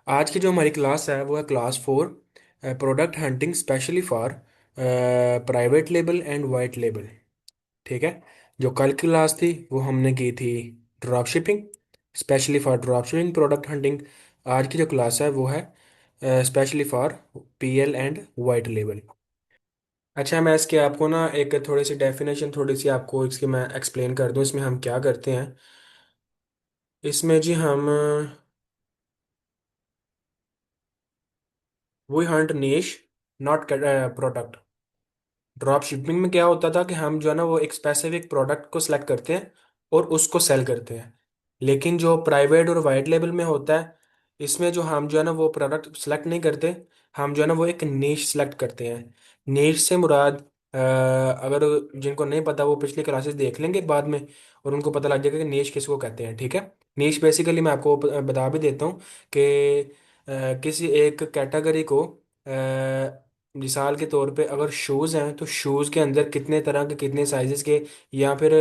आज की जो हमारी क्लास है वो है class 4, product hunting specially for private label and white label. ठीक है। जो कल की क्लास थी वो हमने की थी drop shipping, specially for drop shipping product hunting. आज की जो क्लास है वो है specially for PL and white label. अच्छा, मैं इसके आपको ना एक थोड़ी सी डेफिनेशन थोड़ी सी आपको इसकी मैं एक्सप्लेन कर दूं। इसमें हम क्या करते हैं, इसमें जी हम we hunt niche not product. Drop shipping में क्या होता था कि हम जो है ना वो एक स्पेसिफिक प्रोडक्ट को सिलेक्ट करते हैं और उसको सेल करते हैं। लेकिन जो प्राइवेट और वाइट लेबल में होता है, इसमें जो हम जो है ना वो प्रोडक्ट सेलेक्ट नहीं करते। हम जो है ना वो एक नीश सेलेक्ट करते हैं। नीश से मुराद अगर जिनको नहीं पता वो पिछली क्लासेस देख लेंगे बाद में, और उनको पता लग जाएगा कि नीश किसको कहते हैं। ठीक है। नीश बेसिकली मैं आपको बता भी देता हूँ कि किसी एक कैटेगरी को, मिसाल के तौर पे अगर शूज़ हैं तो शूज़ के अंदर कितने तरह के कितने साइजेस के, या फिर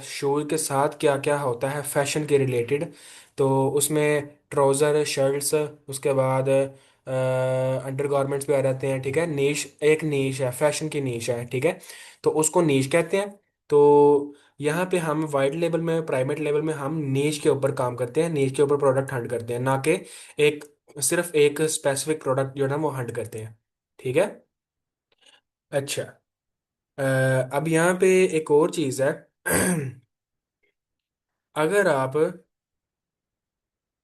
शूज़ के साथ क्या क्या होता है फैशन के रिलेटेड। तो उसमें ट्राउज़र शर्ट्स, उसके बाद अंडर गारमेंट्स भी आ जाते हैं। ठीक है। नीश एक नीश है, फैशन की नीश है। ठीक है। तो उसको नीश कहते हैं। तो यहाँ पे हम वाइट लेवल में प्राइवेट लेवल में हम नीश के ऊपर काम करते हैं, नीश के ऊपर प्रोडक्ट हंट करते हैं, ना कि एक सिर्फ एक स्पेसिफिक प्रोडक्ट जो है ना वो हंट करते हैं। ठीक है। अच्छा, अब यहाँ पे एक और चीज़ है। अगर आप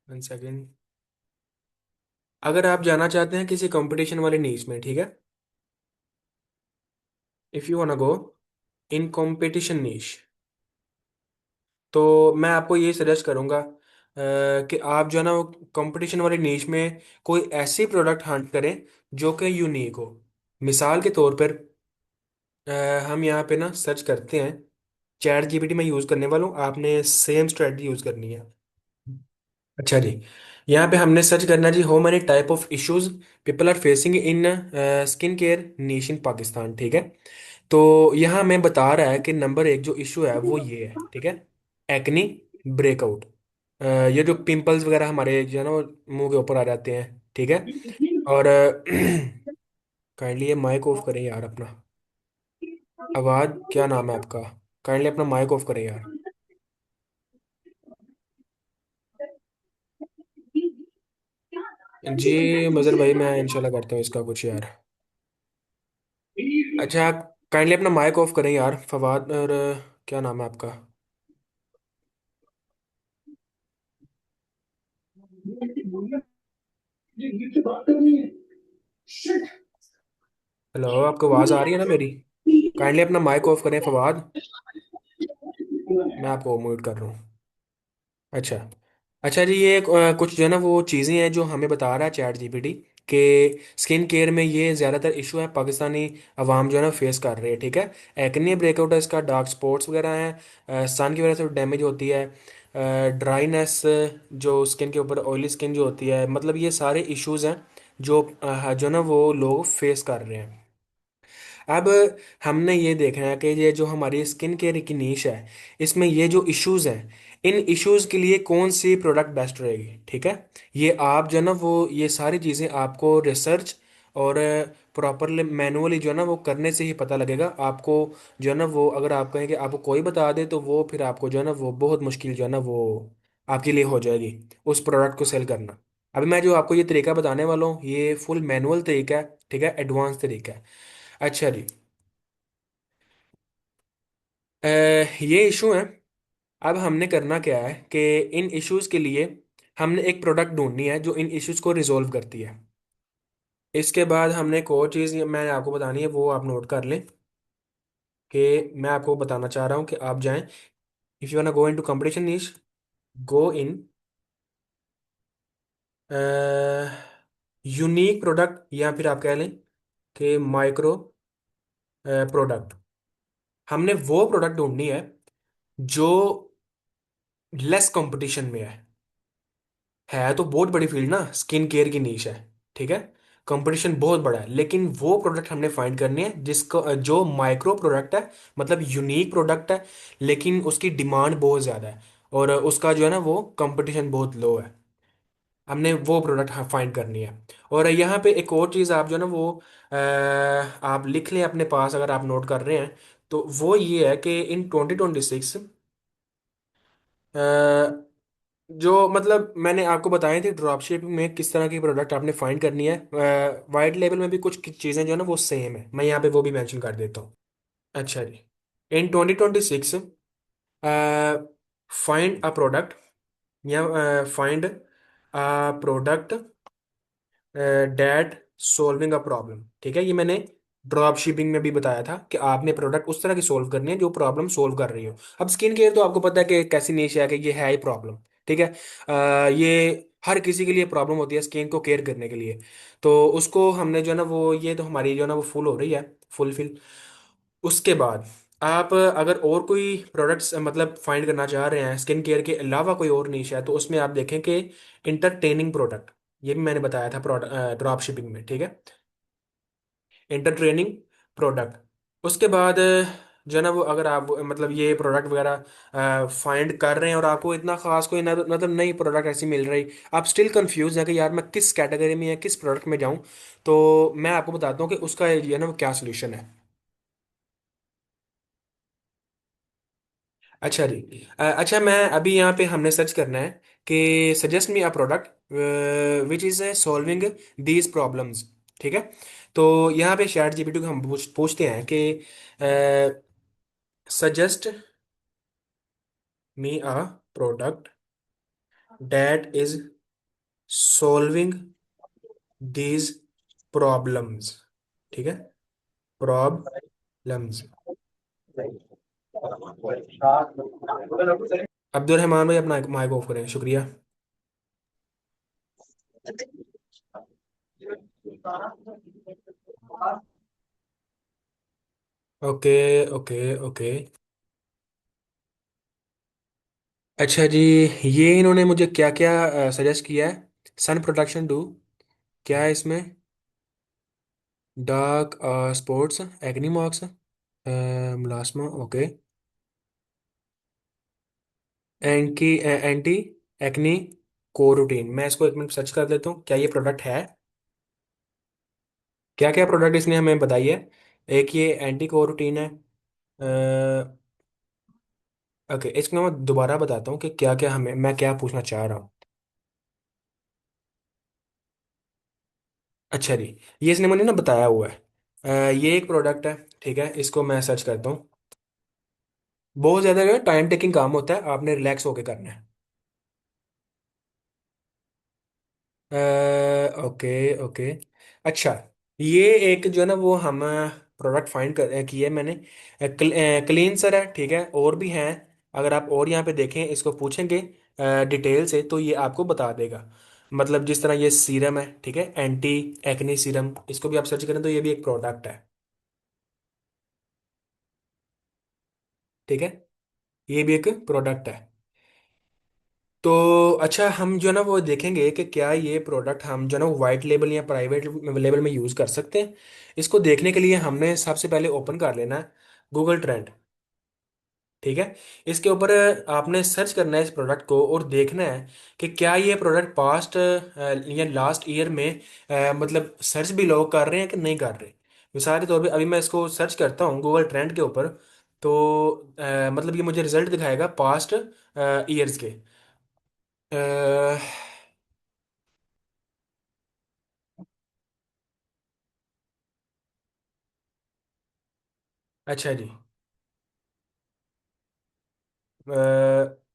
1 सेकेंड, अगर आप जाना चाहते हैं किसी कंपटीशन वाली नीच में, ठीक है, if you वांना go in competition नीच, तो मैं आपको ये सजेस्ट करूँगा कि आप जो है ना वो कंपटीशन वाली नीच में कोई ऐसी प्रोडक्ट हंट करें जो कि यूनिक हो। मिसाल के तौर पर अ, हम यहाँ पे ना सर्च करते हैं, चैट जीपीटी में यूज़ करने वाला हूँ, आपने सेम स्ट्रेटजी यूज़ करनी है। अच्छा जी, यहाँ पे हमने सर्च करना है जी, how many type of issues people are facing in skin care niche in Pakistan. ठीक है। तो यहाँ हमें बता रहा है कि नंबर 1 जो इशू है वो ये है। ठीक है। एक्नी ब्रेकआउट, ये जो पिंपल्स वगैरह हमारे जो है ना वो मुंह के ऊपर आ जाते हैं। ठीक है। और काइंडली ये माइक ऑफ करें यार अपना, आवाज़ क्या नाम है आपका, काइंडली अपना माइक ऑफ करें यार। जी मज़र भाई, मैं इंशाल्लाह करता हूँ इसका कुछ यार। अच्छा, आप काइंडली अपना माइक ऑफ करें यार, फवाद, और क्या नाम है आपका। हेलो, आपको आवाज़ आ रही है ना मेरी? काइंडली अपना माइक ऑफ करें फवाद, मैं आपको म्यूट कर रहा हूँ। अच्छा। अच्छा जी, ये कुछ जो है ना वो चीज़ें हैं जो हमें बता रहा है चैट जीपीटी कि स्किन केयर में ये ज़्यादातर इशू है पाकिस्तानी अवाम जो है ना फेस कर रहे हैं। ठीक है। एक्ने ब्रेकआउट है इसका, डार्क स्पॉट्स वगैरह हैं, सन की वजह से डैमेज होती है, ड्राइनेस जो स्किन के ऊपर ऑयली स्किन जो होती है, मतलब ये सारे इश्यूज हैं जो जो ना वो लोग फेस कर रहे हैं। अब हमने ये देखना है कि ये जो हमारी स्किन केयर की नीश है, इसमें ये जो इश्यूज हैं, इन इश्यूज के लिए कौन सी प्रोडक्ट बेस्ट रहेगी। ठीक है। ये आप जो है ना वो ये सारी चीज़ें आपको रिसर्च और प्रॉपरली मैनुअली जो है ना वो करने से ही पता लगेगा आपको। जो है ना वो अगर आप कहें कि आपको कोई बता दे तो वो फिर आपको जो है ना वो बहुत मुश्किल जो है ना वो आपके लिए हो जाएगी उस प्रोडक्ट को सेल करना। अभी मैं जो आपको ये तरीका बताने वाला हूँ ये फुल मैनुअल तरीका है। ठीक है, एडवांस तरीका है। अच्छा जी, ये इशू है। अब हमने करना क्या है कि इन इश्यूज के लिए हमने एक प्रोडक्ट ढूंढनी है जो इन इश्यूज को रिजोल्व करती है। इसके बाद हमने एक और चीज़ मैंने आपको बतानी है, वो आप नोट कर लें कि मैं आपको बताना चाह रहा हूँ कि आप जाएं, if you want go into competition niche, go in unique product, या फिर आप कह लें कि माइक्रो प्रोडक्ट। हमने वो प्रोडक्ट ढूंढनी है जो लेस कंपटीशन में है तो बहुत बड़ी फील्ड ना, स्किन केयर की नीश है। ठीक है। कंपटीशन बहुत बड़ा है, लेकिन वो प्रोडक्ट हमने फाइंड करनी है जिसको जो माइक्रो प्रोडक्ट है, मतलब यूनिक प्रोडक्ट है, लेकिन उसकी डिमांड बहुत ज़्यादा है और उसका जो है ना वो कंपटीशन बहुत लो है। हमने वो प्रोडक्ट फाइंड करनी है। और यहाँ पे एक और चीज़ आप जो है ना वो आप लिख लें अपने पास, अगर आप नोट कर रहे हैं, तो वो ये है कि इन 2026 जो मतलब मैंने आपको बताए थे ड्रॉप शिपिंग में किस तरह की प्रोडक्ट आपने फाइंड करनी है, वाइट लेबल में भी कुछ चीज़ें जो है ना वो सेम है, मैं यहाँ पे वो भी मेंशन कर देता हूँ। अच्छा जी। इन 2026 फाइंड अ प्रोडक्ट, या find a product that solving a problem. ठीक है, ये मैंने ड्रॉप शिपिंग में भी बताया था कि आपने प्रोडक्ट उस तरह की सोल्व करनी है जो प्रॉब्लम सोल्व कर रही हो। अब स्किन केयर तो आपको पता है कि कैसी नीश है, कि ये है ही प्रॉब्लम। ठीक है, ये हर किसी के लिए प्रॉब्लम होती है स्किन को केयर करने के लिए। तो उसको हमने जो है ना वो, ये तो हमारी जो है ना वो फुल हो रही है, फुलफिल। उसके बाद आप अगर और कोई प्रोडक्ट्स मतलब फाइंड करना चाह रहे हैं स्किन केयर के अलावा, कोई और निश है, तो उसमें आप देखें कि इंटरटेनिंग प्रोडक्ट, ये भी मैंने बताया था प्रोडक्ट ड्रॉप शिपिंग में। ठीक है, इंटरटेनिंग प्रोडक्ट। उसके बाद जो है ना वो, अगर आप मतलब ये प्रोडक्ट वगैरह फाइंड कर रहे हैं और आपको इतना खास कोई मतलब नई प्रोडक्ट ऐसी मिल रही, आप स्टिल कंफ्यूज हैं कि यार मैं किस कैटेगरी में या किस प्रोडक्ट में जाऊं, तो मैं आपको बताता हूँ कि उसका ये है ना वो क्या सोल्यूशन है। अच्छा जी। अच्छा, मैं अभी यहाँ पे हमने सर्च करना है कि suggest me a product which is solving these problems. ठीक है, तो यहाँ पे चैट जीपीटी को हम पूछते हैं कि suggest me a product that is solving these problems. ठीक है, प्रॉब्लम्स। अब्दुल रहमान भाई अपना माइक ऑफ करें, शुक्रिया। Okay, okay, okay. अच्छा जी, ये इन्होंने मुझे क्या क्या सजेस्ट किया है। सन प्रोटेक्शन डू, क्या है इसमें? Dark spots, acne marks, melasma, okay. Anti acne को रूटीन, मैं इसको एक मिनट सर्च कर लेता हूँ क्या ये प्रोडक्ट है। क्या क्या प्रोडक्ट इसने हमें बताई है? एक ये एंटी को रूटीन है। ओके, इसको मैं दोबारा बताता हूँ कि क्या क्या हमें, मैं क्या पूछना चाह रहा हूँ। अच्छा जी, ये इसने मुझे ना बताया हुआ है। ये एक प्रोडक्ट है। ठीक है, इसको मैं सर्च करता हूँ। बहुत ज़्यादा टाइम टेकिंग काम होता है, आपने रिलैक्स होके करना है। Okay, okay. अच्छा, ये एक जो है ना वो हम प्रोडक्ट फाइंड कर किए मैंने। क्लींसर है, ठीक है, और भी हैं। अगर आप और यहाँ पे देखें, इसको पूछेंगे डिटेल से, तो ये आपको बता देगा। मतलब जिस तरह ये सीरम है, ठीक है, एंटी एक्ने सीरम, इसको भी आप सर्च करें तो ये भी एक प्रोडक्ट है। ठीक है, ये भी एक प्रोडक्ट है। तो अच्छा, हम जो है ना वो देखेंगे कि क्या ये प्रोडक्ट हम जो है ना वाइट लेबल या प्राइवेट लेबल में यूज़ कर सकते हैं। इसको देखने के लिए हमने सबसे पहले ओपन कर लेना है गूगल ट्रेंड। ठीक है, इसके ऊपर आपने सर्च करना है इस प्रोडक्ट को और देखना है कि क्या ये प्रोडक्ट पास्ट या लास्ट ईयर में मतलब सर्च भी लोग कर रहे हैं कि नहीं कर रहे। मिसाल के तौर पे अभी मैं इसको सर्च करता हूँ गूगल ट्रेंड के ऊपर, तो मतलब ये मुझे रिजल्ट दिखाएगा पास्ट ईयर्स के। अ, अच्छा जी। अ,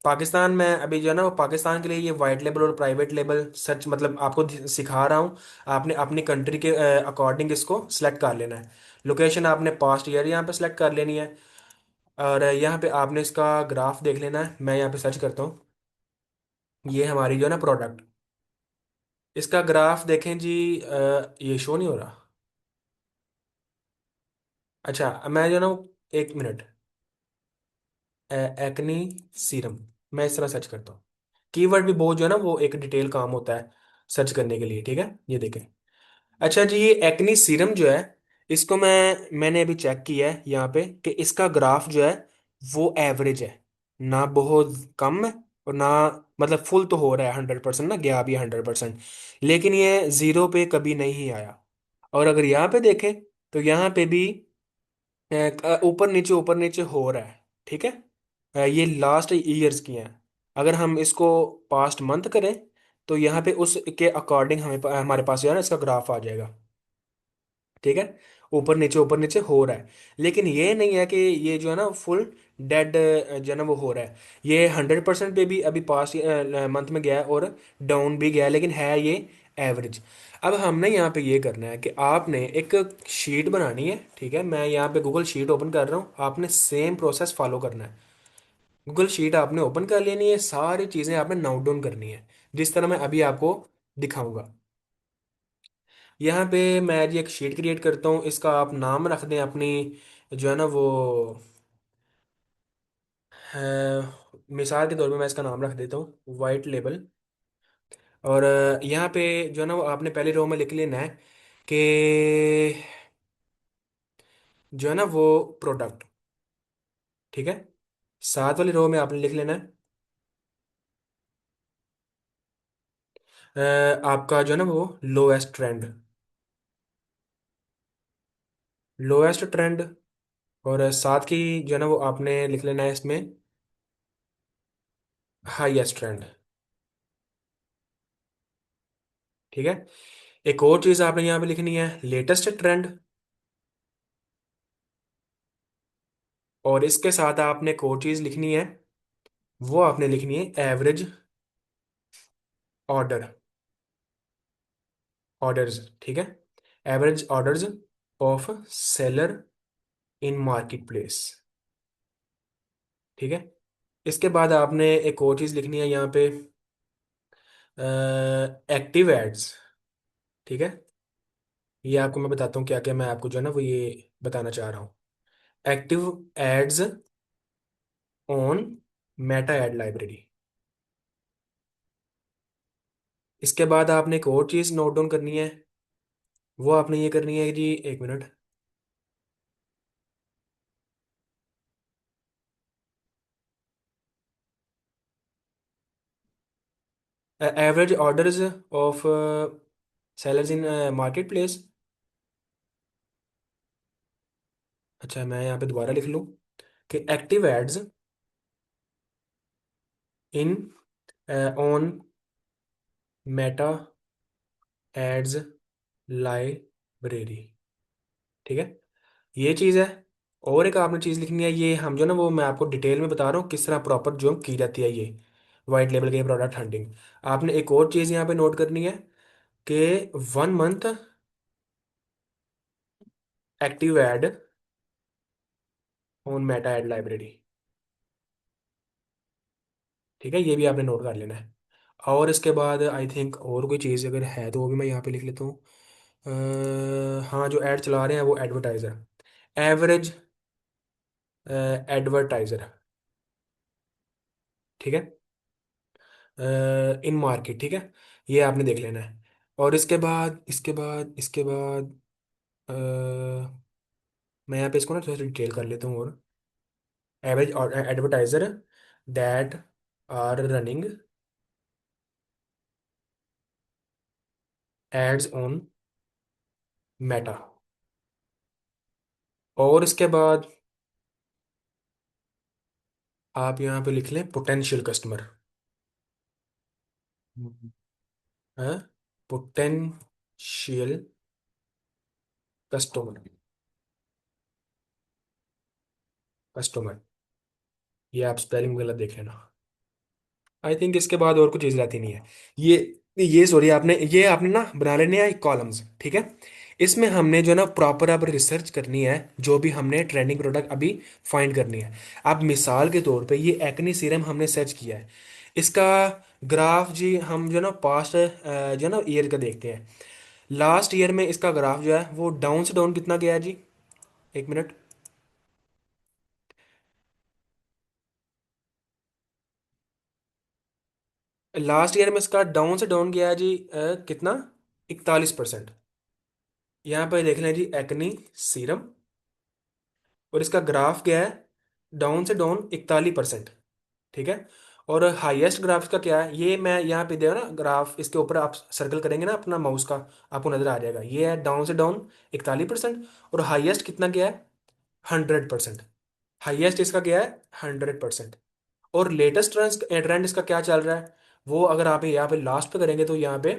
पाकिस्तान में अभी जो है ना वो पाकिस्तान के लिए ये वाइट लेबल और प्राइवेट लेबल सर्च मतलब आपको सिखा रहा हूँ। आपने अपनी कंट्री के अकॉर्डिंग इसको सिलेक्ट कर लेना है। लोकेशन आपने पास्ट ईयर यहाँ पे सिलेक्ट कर लेनी है। और यहाँ पे आपने इसका ग्राफ देख लेना है, मैं यहाँ पे सर्च करता हूँ। ये हमारी जो है ना प्रोडक्ट, इसका ग्राफ देखें जी। ये शो नहीं हो रहा। अच्छा, मैं जो है ना एक मिनट, एक्नी सीरम, मैं इस तरह सर्च करता हूँ। कीवर्ड भी बहुत जो है ना वो एक डिटेल काम होता है सर्च करने के लिए। ठीक है, ये देखें। अच्छा जी, ये एक्नी सीरम जो है, इसको मैंने अभी चेक किया है यहाँ पे कि इसका ग्राफ जो है वो एवरेज है, ना बहुत कम है और ना, मतलब फुल तो हो रहा है 100% ना, गया भी 100%, लेकिन ये जीरो पे कभी नहीं आया। और अगर यहाँ पे देखें तो यहाँ पे भी ऊपर नीचे हो रहा है, ठीक है। ये लास्ट ईयर्स की हैं। अगर हम इसको पास्ट मंथ करें तो यहाँ पे उसके अकॉर्डिंग हमारे पास जो है ना इसका ग्राफ आ जाएगा, ठीक है। ऊपर नीचे हो रहा है, लेकिन ये नहीं है कि ये जो है ना फुल डेड जो है ना वो हो रहा है। ये 100% पे भी अभी पास मंथ में गया है और डाउन भी गया है, लेकिन है ये एवरेज। अब हमने यहाँ पे ये करना है कि आपने एक शीट बनानी है, ठीक है। मैं यहाँ पे गूगल शीट ओपन कर रहा हूँ, आपने सेम प्रोसेस फॉलो करना है। गूगल शीट आपने ओपन कर लेनी है, सारी चीज़ें आपने नोट डाउन करनी है, जिस तरह मैं अभी आपको दिखाऊंगा। यहाँ पे मैं जी एक शीट क्रिएट करता हूँ, इसका आप नाम रख दें अपनी, जो है ना वो मिसाल के तौर पे मैं इसका नाम रख देता हूँ वाइट लेबल। और यहाँ पे जो है ना वो आपने पहले रो में लिख लेना है कि जो है ना वो प्रोडक्ट, ठीक है। साथ वाली रो में आपने लिख लेना है आपका जो है ना वो लोएस्ट ट्रेंड, लोएस्ट ट्रेंड। और साथ की जो है ना वो आपने लिख लेना है इसमें हाईएस्ट ट्रेंड, ठीक है। एक और चीज़ आपने यहाँ पे लिखनी है लेटेस्ट ट्रेंड। और इसके साथ आपने एक और चीज लिखनी है, वो आपने लिखनी है एवरेज ऑर्डर, ऑर्डर्स, ठीक है। Average orders of seller in market place, ठीक है। इसके बाद आपने एक और चीज लिखनी है यहाँ पे एक्टिव एड्स, ठीक है। ये आपको मैं बताता हूँ क्या क्या मैं आपको जो है ना वो ये बताना चाह रहा हूँ। Active ads on Meta ad library. इसके बाद आपने एक और चीज नोट डाउन करनी है, वो आपने ये करनी है जी, एक minute. Average orders of sellers in market place. अच्छा, मैं यहाँ पे दोबारा लिख लूँ कि active ads in on Meta ads library, ठीक है। ये चीज़ है। और एक आपने चीज़ लिखनी है, ये हम जो ना वो मैं आपको डिटेल में बता रहा हूँ किस तरह प्रॉपर जो की जाती है ये वाइट लेवल के प्रोडक्ट हंटिंग। आपने एक और चीज़ यहाँ पे नोट करनी है कि 1 month active ad on Meta ad library, ठीक है। ये भी आपने नोट कर लेना है। और इसके बाद आई थिंक और कोई चीज़ अगर है तो वो भी मैं यहाँ पे लिख लेता हूँ। हाँ, जो ऐड चला रहे हैं वो एडवर्टाइज़र, एवरेज एडवर्टाइज़र, ठीक है, इन मार्केट, ठीक है। ये आपने देख लेना है। और इसके बाद अ, मैं यहाँ पे इसको ना थोड़ा सा डिटेल कर लेता हूँ। और average advertiser that are running ads on Meta. और इसके बाद आप यहाँ पे लिख लें पोटेंशियल कस्टमर, है, पोटेंशियल कस्टमर, कस्टमर। ये आप स्पेलिंग गलत देख लेना। आई थिंक इसके बाद और कुछ चीज़ रहती नहीं है। ये सॉरी, आपने ना बना लेने हैं कॉलम्स, ठीक है। इसमें हमने जो है ना प्रॉपर अब रिसर्च करनी है, जो भी हमने ट्रेंडिंग प्रोडक्ट अभी फाइंड करनी है। अब मिसाल के तौर पे ये एक्ने सीरम हमने सर्च किया है, इसका ग्राफ जी हम जो है ना पास्ट जो है ना ईयर का देखते हैं। लास्ट ईयर में इसका ग्राफ जो है वो डाउन से डाउन कितना गया है जी, एक मिनट। लास्ट ईयर में इसका डाउन से डाउन गया है जी कितना, 41%। यहाँ पर देख लें जी एक्नी सीरम, और इसका ग्राफ क्या है, डाउन से डाउन 41%, ठीक है। और हाईएस्ट ग्राफ का क्या है, ये मैं यहाँ पे देखो ना ग्राफ, इसके ऊपर आप सर्कल करेंगे ना अपना माउस का, आपको नजर आ जाएगा, ये है डाउन से डाउन 41%। और हाईएस्ट कितना गया है, 100%। हाईएस्ट इसका गया है 100%। और लेटेस्ट ट्रेंड ट्रेंड इसका क्या चल रहा है, वो अगर आप यहाँ पे लास्ट पे करेंगे तो यहाँ पे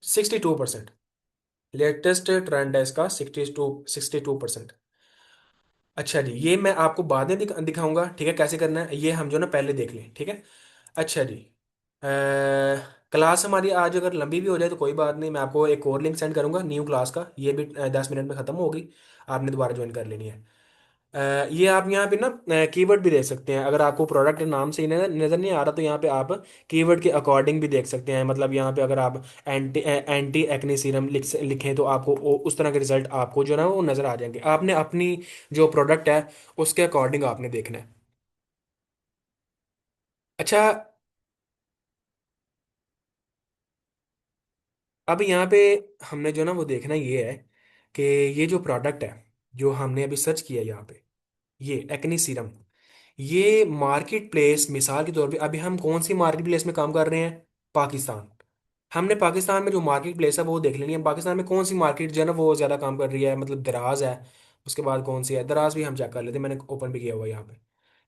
62%। लेटेस्ट ट्रेंड है इसका 62%। अच्छा जी, ये मैं आपको बाद में दिखाऊंगा, ठीक है, कैसे करना है, ये हम जो ना पहले देख लें, ठीक है। अच्छा जी, क्लास हमारी आज अगर लंबी भी हो जाए तो कोई बात नहीं, मैं आपको एक और लिंक सेंड करूंगा न्यू क्लास का, ये भी 10 मिनट में ख़त्म होगी, आपने दोबारा ज्वाइन कर लेनी है। ये आप यहाँ पे ना कीवर्ड भी देख सकते हैं, अगर आपको प्रोडक्ट नाम से ही नज़र नहीं आ रहा तो यहाँ पे आप कीवर्ड के अकॉर्डिंग भी देख सकते हैं। मतलब यहाँ पे अगर आप एंटी एक्ने सीरम लिखें तो आपको उस तरह के रिजल्ट आपको जो है ना वो नज़र आ जाएंगे। आपने अपनी जो प्रोडक्ट है उसके अकॉर्डिंग आपने देखना है। अच्छा, अब यहाँ पे हमने जो ना वो देखना ये है कि ये जो प्रोडक्ट है जो हमने अभी सर्च किया यहाँ पे, ये एक्नी सीरम, ये मार्केट प्लेस मिसाल के तौर पे अभी हम कौन सी मार्केट प्लेस में काम कर रहे हैं, पाकिस्तान। हमने पाकिस्तान में जो मार्केट प्लेस है वो देख लेनी है, पाकिस्तान में कौन सी मार्केट जो है ना वो ज़्यादा काम कर रही है, मतलब दराज है, उसके बाद कौन सी है, दराज भी हम चेक कर लेते हैं, मैंने ओपन भी किया हुआ है यहाँ पे।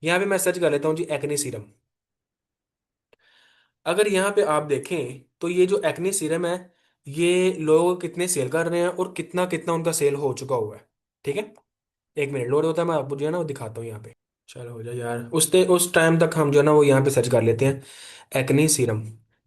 यहाँ पे मैं सर्च कर लेता हूँ जी एक्ने सीरम। अगर यहाँ पे आप देखें तो ये जो एक्ने सीरम है, ये लोग कितने सेल कर रहे हैं और कितना कितना उनका सेल हो चुका हुआ है, ठीक है। एक मिनट लोड होता है, मैं आपको जो है ना वो दिखाता हूँ यहाँ पे। चलो हो जाए यार, उस टाइम तक हम जो है ना वो यहाँ पे सर्च कर लेते हैं एक्नी सीरम।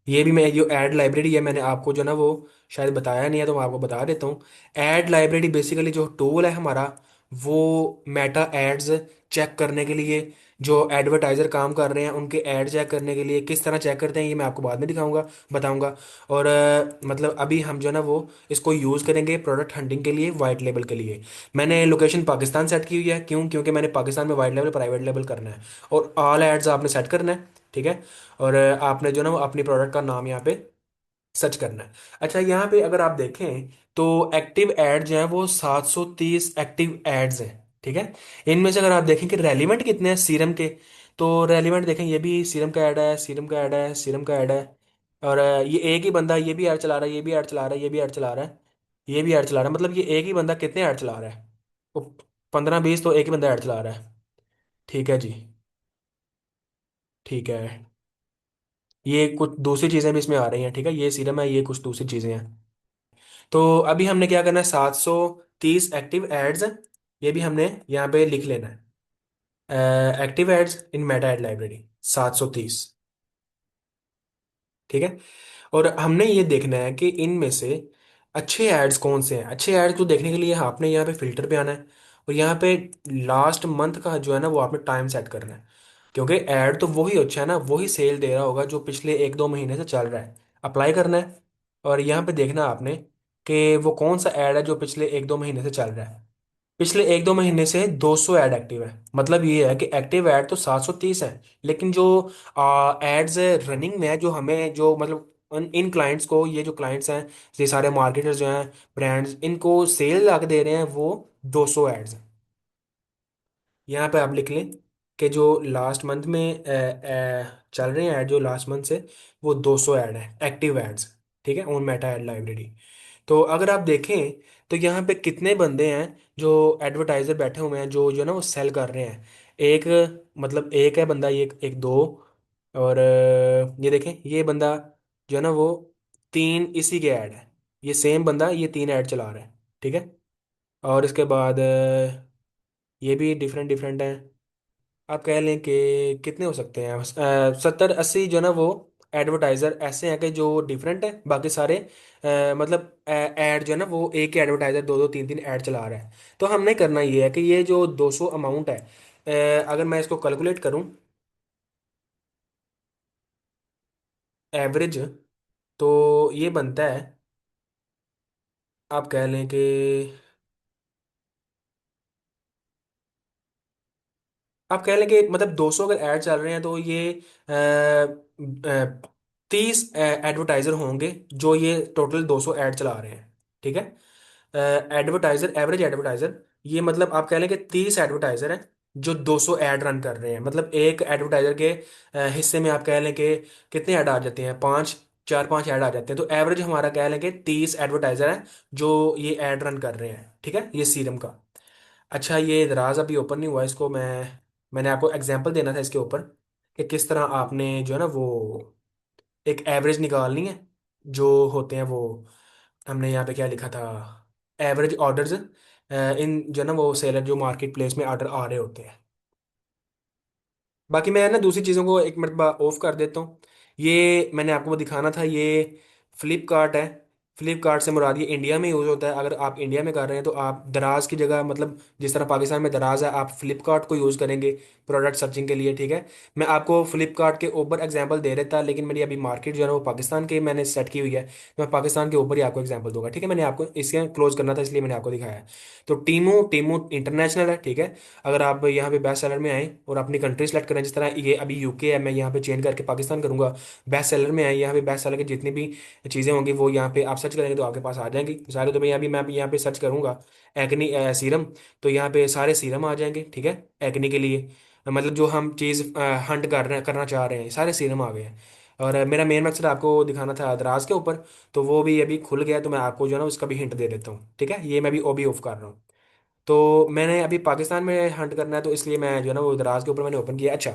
ये भी मैं जो ऐड लाइब्रेरी है, मैंने आपको जो है ना वो शायद बताया नहीं है तो मैं आपको बता देता हूँ। ऐड लाइब्रेरी बेसिकली जो टूल है हमारा, वो मेटा एड्स चेक करने के लिए, जो एडवर्टाइजर काम कर रहे हैं उनके ऐड चेक करने के लिए किस तरह चेक करते हैं ये मैं आपको बाद में दिखाऊंगा, बताऊंगा। और मतलब अभी हम जो है ना वो इसको यूज़ करेंगे प्रोडक्ट हंटिंग के लिए, वाइट लेबल के लिए। मैंने लोकेशन पाकिस्तान सेट की हुई है, क्यों, क्योंकि मैंने पाकिस्तान में वाइट लेवल प्राइवेट लेवल करना है। और ऑल एड्स आपने सेट करना है, ठीक है। और आपने जो ना वो अपनी प्रोडक्ट का नाम यहाँ पे सर्च करना है। अच्छा, यहाँ पे अगर आप देखें तो एक्टिव एड जो है वो 730 एक्टिव एड्स हैं, ठीक है। इनमें से अगर आप देखें कि रेलिवेंट कितने हैं सीरम के, तो रेलिवेंट देखें, ये भी सीरम का ऐड है, सीरम का ऐड है, सीरम का ऐड है। और ये एक ही बंदा ये भी ऐड चला रहा है, ये भी ऐड चला रहा है, ये भी ऐड चला रहा है, ये भी ऐड चला रहा है, मतलब ये एक ही बंदा कितने ऐड चला रहा है, वो 15-20 तो एक ही बंदा ऐड चला रहा है। ठीक है जी, ठीक है। ये कुछ दूसरी चीज़ें भी इसमें आ रही हैं, ठीक है, ये सीरम है, ये कुछ दूसरी चीज़ें हैं। तो अभी हमने क्या करना है, 730 एक्टिव एड्स हैं, ये भी हमने यहाँ पे लिख लेना है, एक्टिव एड्स इन मेटा एड लाइब्रेरी 730, ठीक है। और हमने ये देखना है कि इनमें से अच्छे एड्स कौन से हैं। अच्छे एड्स को देखने के लिए आपने यहाँ पे फिल्टर पे आना है, और यहाँ पे लास्ट मंथ का जो है ना वो आपने टाइम सेट करना है, क्योंकि ऐड तो वही अच्छा है ना, वही सेल दे रहा होगा जो पिछले 1-2 महीने से चल रहा है। अप्लाई करना है, और यहाँ पे देखना आपने कि वो कौन सा ऐड है जो पिछले 1-2 महीने से चल रहा है। पिछले 1-2 महीने से 200 ऐड एक्टिव है, मतलब ये है कि एक्टिव ऐड तो 730 है, लेकिन जो एड्स रनिंग में है, जो हमें जो मतलब इन क्लाइंट्स को, ये जो क्लाइंट्स हैं, ये सारे मार्केटर्स जो हैं, ब्रांड्स, इनको सेल ला के दे रहे हैं वो 200 एड्स हैं। यहाँ पे आप लिख लें कि जो लास्ट मंथ में चल रहे हैं ऐड, जो लास्ट मंथ से, वो 200 ऐड है एक्टिव एड्स, ठीक है, ऑन मेटा एड लाइब्रेरी। तो अगर आप देखें तो यहाँ पे कितने बंदे हैं जो एडवर्टाइजर बैठे हुए हैं, जो जो ना वो सेल कर रहे हैं। एक, मतलब एक है बंदा, ये एक दो, और ये देखें ये बंदा जो है ना वो तीन इसी के ऐड है, ये सेम बंदा ये 3 ऐड चला रहा है, ठीक है। और इसके बाद ये भी डिफरेंट डिफरेंट हैं। आप कह लें कि कितने हो सकते हैं, 70-80 जो ना वो एडवर्टाइजर ऐसे हैं कि जो डिफरेंट है, बाकी सारे मतलब ऐड जो है ना वो एक ही एडवर्टाइजर 2-2 3-3 ऐड चला रहा है। तो हमने करना ये है कि ये जो 200 अमाउंट है, अगर मैं इसको कैलकुलेट करूं एवरेज, तो ये बनता है, आप कह लें कि आप कह लें कि मतलब 200 अगर ऐड चल रहे हैं तो ये 30 एडवर्टाइजर होंगे जो ये टोटल 200 ऐड चला रहे हैं, ठीक है। एडवर्टाइजर, एवरेज एडवर्टाइजर, ये मतलब आप कह लें कि 30 एडवर्टाइजर हैं जो 200 ऐड रन कर रहे हैं, मतलब एक एडवर्टाइजर के हिस्से में आप कह लें कि कितने ऐड आ जाते हैं, पाँच, चार पांच ऐड आ जाते हैं, तो एवरेज हमारा कह लें कि 30 एडवर्टाइजर हैं जो ये ऐड रन कर रहे हैं, ठीक है, ये सीरम का। अच्छा, ये दराज अभी ओपन नहीं हुआ, इसको मैंने आपको एग्जांपल देना था इसके ऊपर कि किस तरह आपने जो है ना वो एक एवरेज निकालनी है, जो होते हैं वो, हमने यहाँ पे क्या लिखा था, एवरेज ऑर्डर्स इन जो है ना वो सेलर जो मार्केट प्लेस में ऑर्डर आ रहे होते हैं। बाकी मैं ना दूसरी चीज़ों को एक मरतबा ऑफ कर देता हूँ। ये मैंने आपको वो दिखाना था, ये फ्लिपकार्ट है। फ्लिपकार्ट से मुराद ये इंडिया में यूज़ होता है। अगर आप इंडिया में कर रहे हैं तो आप दराज की जगह, मतलब जिस तरह पाकिस्तान में दराज है, आप फ्लिपकार्ट को यूज़ करेंगे प्रोडक्ट सर्चिंग के लिए, ठीक है। मैं आपको फ्लिपकार्ट के ऊपर एग्जांपल दे रहा था, लेकिन मेरी अभी मार्केट जो है ना वो पाकिस्तान के मैंने सेट की हुई है, तो मैं पाकिस्तान के ऊपर ही आपको एग्जांपल दूंगा, ठीक है। मैंने आपको इसके क्लोज करना था इसलिए मैंने आपको दिखाया है। तो टीमू टीमू इंटरनेशनल है, ठीक है। अगर आप यहाँ पे बेस्ट सेलर में आए और अपनी कंट्री सेलेक्ट करें, जिस तरह ये अभी यूके है, मैं यहाँ पे चेंज करके पाकिस्तान करूंगा, बेस्ट सेलर में आए, यहाँ पे बेस्ट सेलर की जितनी भी चीज़ें होंगी वो यहाँ पे आप सर्च करेंगे तो आपके पास आ जाएंगी सारे। तो मैं अभी यहाँ पे सर्च करूंगा एक्नी सीरम, तो यहाँ पे सारे सीरम आ जाएंगे, ठीक है। एक्नी के लिए मतलब जो हम चीज़ हंट कर रहे हैं, करना चाह रहे हैं, सारे सीरम आ गए हैं। और मेरा मेन मकसद आपको दिखाना था दराज के ऊपर, तो वो भी अभी खुल गया, तो मैं आपको जो है ना उसका भी हिंट दे देता हूँ, ठीक है। ये मैं भी ओबी ऑफ कर रहा हूँ। तो मैंने अभी पाकिस्तान में हंट करना है, तो इसलिए मैं जो है ना वो दराज के ऊपर मैंने ओपन किया। अच्छा,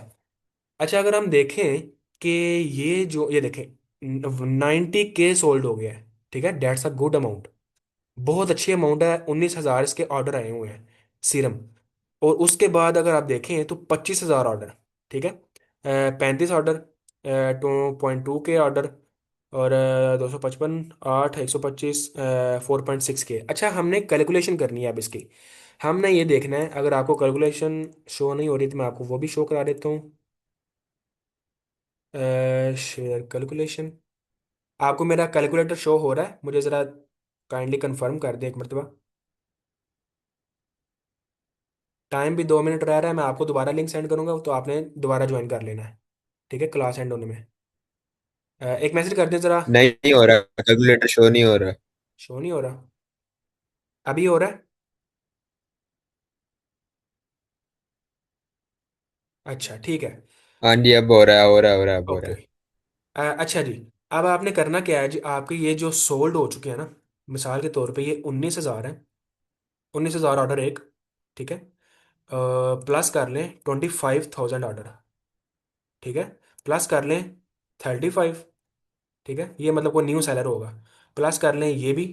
अच्छा, अगर हम देखें कि ये देखें 90K सोल्ड हो गया है, ठीक है, डेट्स अ गुड अमाउंट, बहुत अच्छी अमाउंट है। 19,000 इसके ऑर्डर आए हुए हैं सीरम। और उसके बाद अगर आप देखें तो 25,000 ऑर्डर, ठीक है, 35 ऑर्डर, 2.2K ऑर्डर, और 255, 8, 125, 4.6K। अच्छा, हमने कैलकुलेशन करनी है अब इसकी। हमने ये देखना है, अगर आपको कैलकुलेशन शो नहीं हो रही तो मैं आपको वो भी शो करा देता हूँ। शेयर कैलकुलेशन, आपको मेरा कैलकुलेटर शो हो रहा है? मुझे ज़रा काइंडली कंफर्म कर दे एक मरतबा। टाइम भी 2 मिनट रह रहा है, मैं आपको दोबारा लिंक सेंड करूंगा, तो आपने दोबारा ज्वाइन कर लेना है, ठीक है, क्लास एंड होने में। एक मैसेज कर दें ज़रा। नहीं हो रहा, कैलकुलेटर शो नहीं हो रहा। शो नहीं हो रहा? अभी हो रहा है? अच्छा, ठीक है। हाँ जी, अब हो रहा है, हो रहा है, हो रहा है, अब हो रहा ओके। है। अच्छा जी, अब आपने करना क्या है जी, आपके ये जो सोल्ड हो चुके हैं ना, मिसाल के तौर पे ये 19,000 है, 19,000 ऑर्डर एक, ठीक है, प्लस कर लें 25,000 ऑर्डर, ठीक है, प्लस कर लें 35, ठीक है, ये मतलब कोई न्यू सेलर होगा, प्लस कर लें ये भी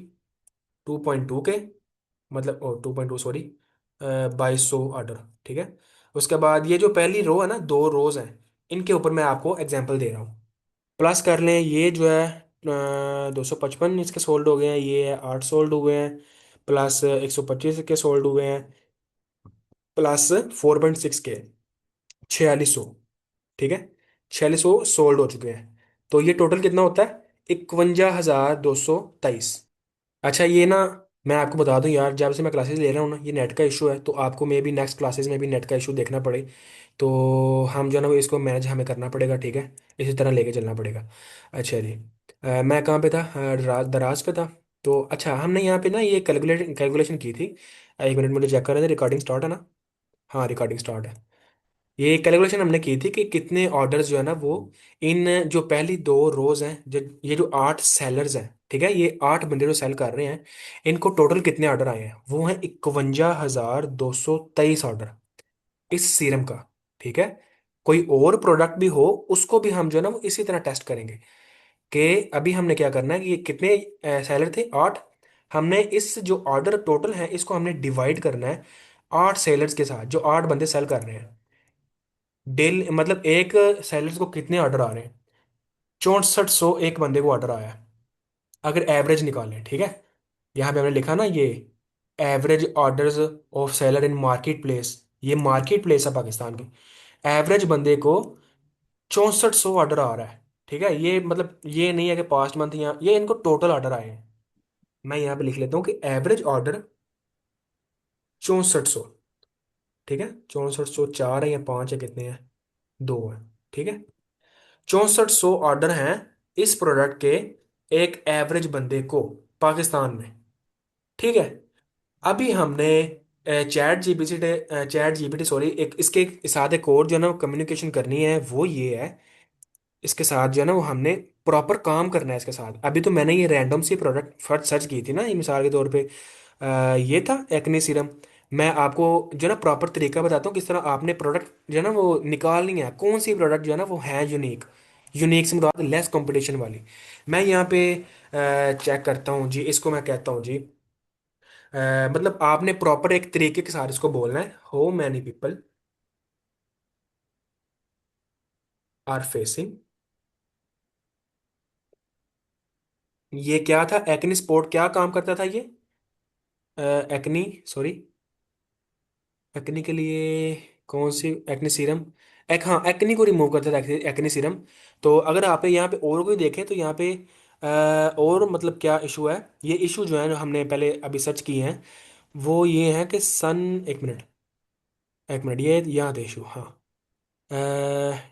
2.2K, मतलब 2.2, सॉरी, 2,200 ऑर्डर, ठीक है। उसके बाद ये जो पहली रो है ना, 2 रोज हैं, इनके ऊपर मैं आपको एग्जांपल दे रहा हूँ। प्लस कर लें ये जो है 255 इसके सोल्ड हो गए हैं, ये 8 सोल्ड हुए हैं, प्लस 125 के सोल्ड हुए हैं, प्लस 4.6 के 4600, ठीक है, 4600 सोल्ड हो चुके हैं। तो ये टोटल कितना होता है? 51,223। अच्छा, ये ना मैं आपको बता दूं यार, जब से मैं क्लासेस ले रहा हूँ ना, ये नेट का इशू है, तो आपको मे भी नेक्स्ट क्लासेस में भी नेट का इशू देखना पड़े, तो हम जो है ना वो इसको मैनेज हमें करना पड़ेगा, ठीक है, इसी तरह लेके चलना पड़ेगा। अच्छा जी, मैं कहाँ पे था? दराज पे था। तो अच्छा, हमने यहाँ पे ना ये कैलकुलेशन की थी। एक मिनट, मुझे चेक कर रहे थे, रिकॉर्डिंग स्टार्ट है ना? हाँ, रिकॉर्डिंग स्टार्ट है। ये कैलकुलेशन हमने की थी कि कितने ऑर्डर्स जो है ना वो, इन जो पहली 2 रोज हैं, जो ये जो 8 सेलर्स हैं, ठीक है, ये 8 बंदे जो सेल कर रहे हैं, इनको टोटल कितने ऑर्डर आए हैं? वो हैं 51,223 ऑर्डर इस सीरम का, ठीक है। कोई और प्रोडक्ट भी हो उसको भी हम जो है ना वो इसी तरह टेस्ट करेंगे कि अभी हमने क्या करना है कि ये कितने सेलर थे, 8। हमने इस जो ऑर्डर टोटल है इसको हमने डिवाइड करना है 8 सेलर्स के साथ, जो 8 बंदे सेल कर रहे हैं डेली, मतलब एक सेलर्स को कितने ऑर्डर आ रहे हैं? 6400 एक बंदे को ऑर्डर आया है, अगर एवरेज निकालें, ठीक है। यहाँ पे हमने लिखा ना ये average orders of seller in market place, ये मार्केट प्लेस है पाकिस्तान की। एवरेज बंदे को 6400 ऑर्डर आ रहा है, ठीक है। ये मतलब ये नहीं है कि पास्ट मंथ, या ये इनको टोटल ऑर्डर आए हैं। मैं यहाँ पे लिख लेता हूँ कि एवरेज ऑर्डर 6400, ठीक है, 6400, 4 है या 5 है, कितने हैं, 2 है, ठीक है। 6400 ऑर्डर हैं इस प्रोडक्ट के एक एवरेज बंदे को पाकिस्तान में, ठीक है। अभी हमने चैट जीपीटी सॉरी, एक इसके साथ एक और जो है ना कम्युनिकेशन करनी है, वो ये है, इसके साथ जो है ना वो हमने प्रॉपर काम करना है इसके साथ। अभी तो मैंने ये रैंडम सी प्रोडक्ट फर्स्ट सर्च की थी ना, ये मिसाल के तौर पे ये था एक्ने सीरम। मैं आपको जो है ना प्रॉपर तरीका बताता हूँ किस तरह आपने प्रोडक्ट जो है ना वो निकालनी है, कौन सी प्रोडक्ट जो है ना वो है यूनिक। यूनिक से मुराद लेस कंपटीशन वाली। मैं यहाँ पे चेक करता हूँ जी, इसको मैं कहता हूँ जी, मतलब आपने प्रॉपर एक तरीके के साथ इसको बोलना है, how many people are facing. ये क्या था, एक्नी स्पॉट क्या काम करता था ये, एक्नी सॉरी, एक्नी के लिए कौन सी एक्नी सीरम, हाँ एक्नी को रिमूव करता था एक्नी सीरम। तो अगर आप यहाँ पे और कोई देखें तो यहाँ पे और मतलब क्या इशू है, ये इशू जो है जो हमने पहले अभी सर्च किए हैं, वो ये है कि सन, एक मिनट, एक मिनट, ये यहाँ थे इशू, हाँ,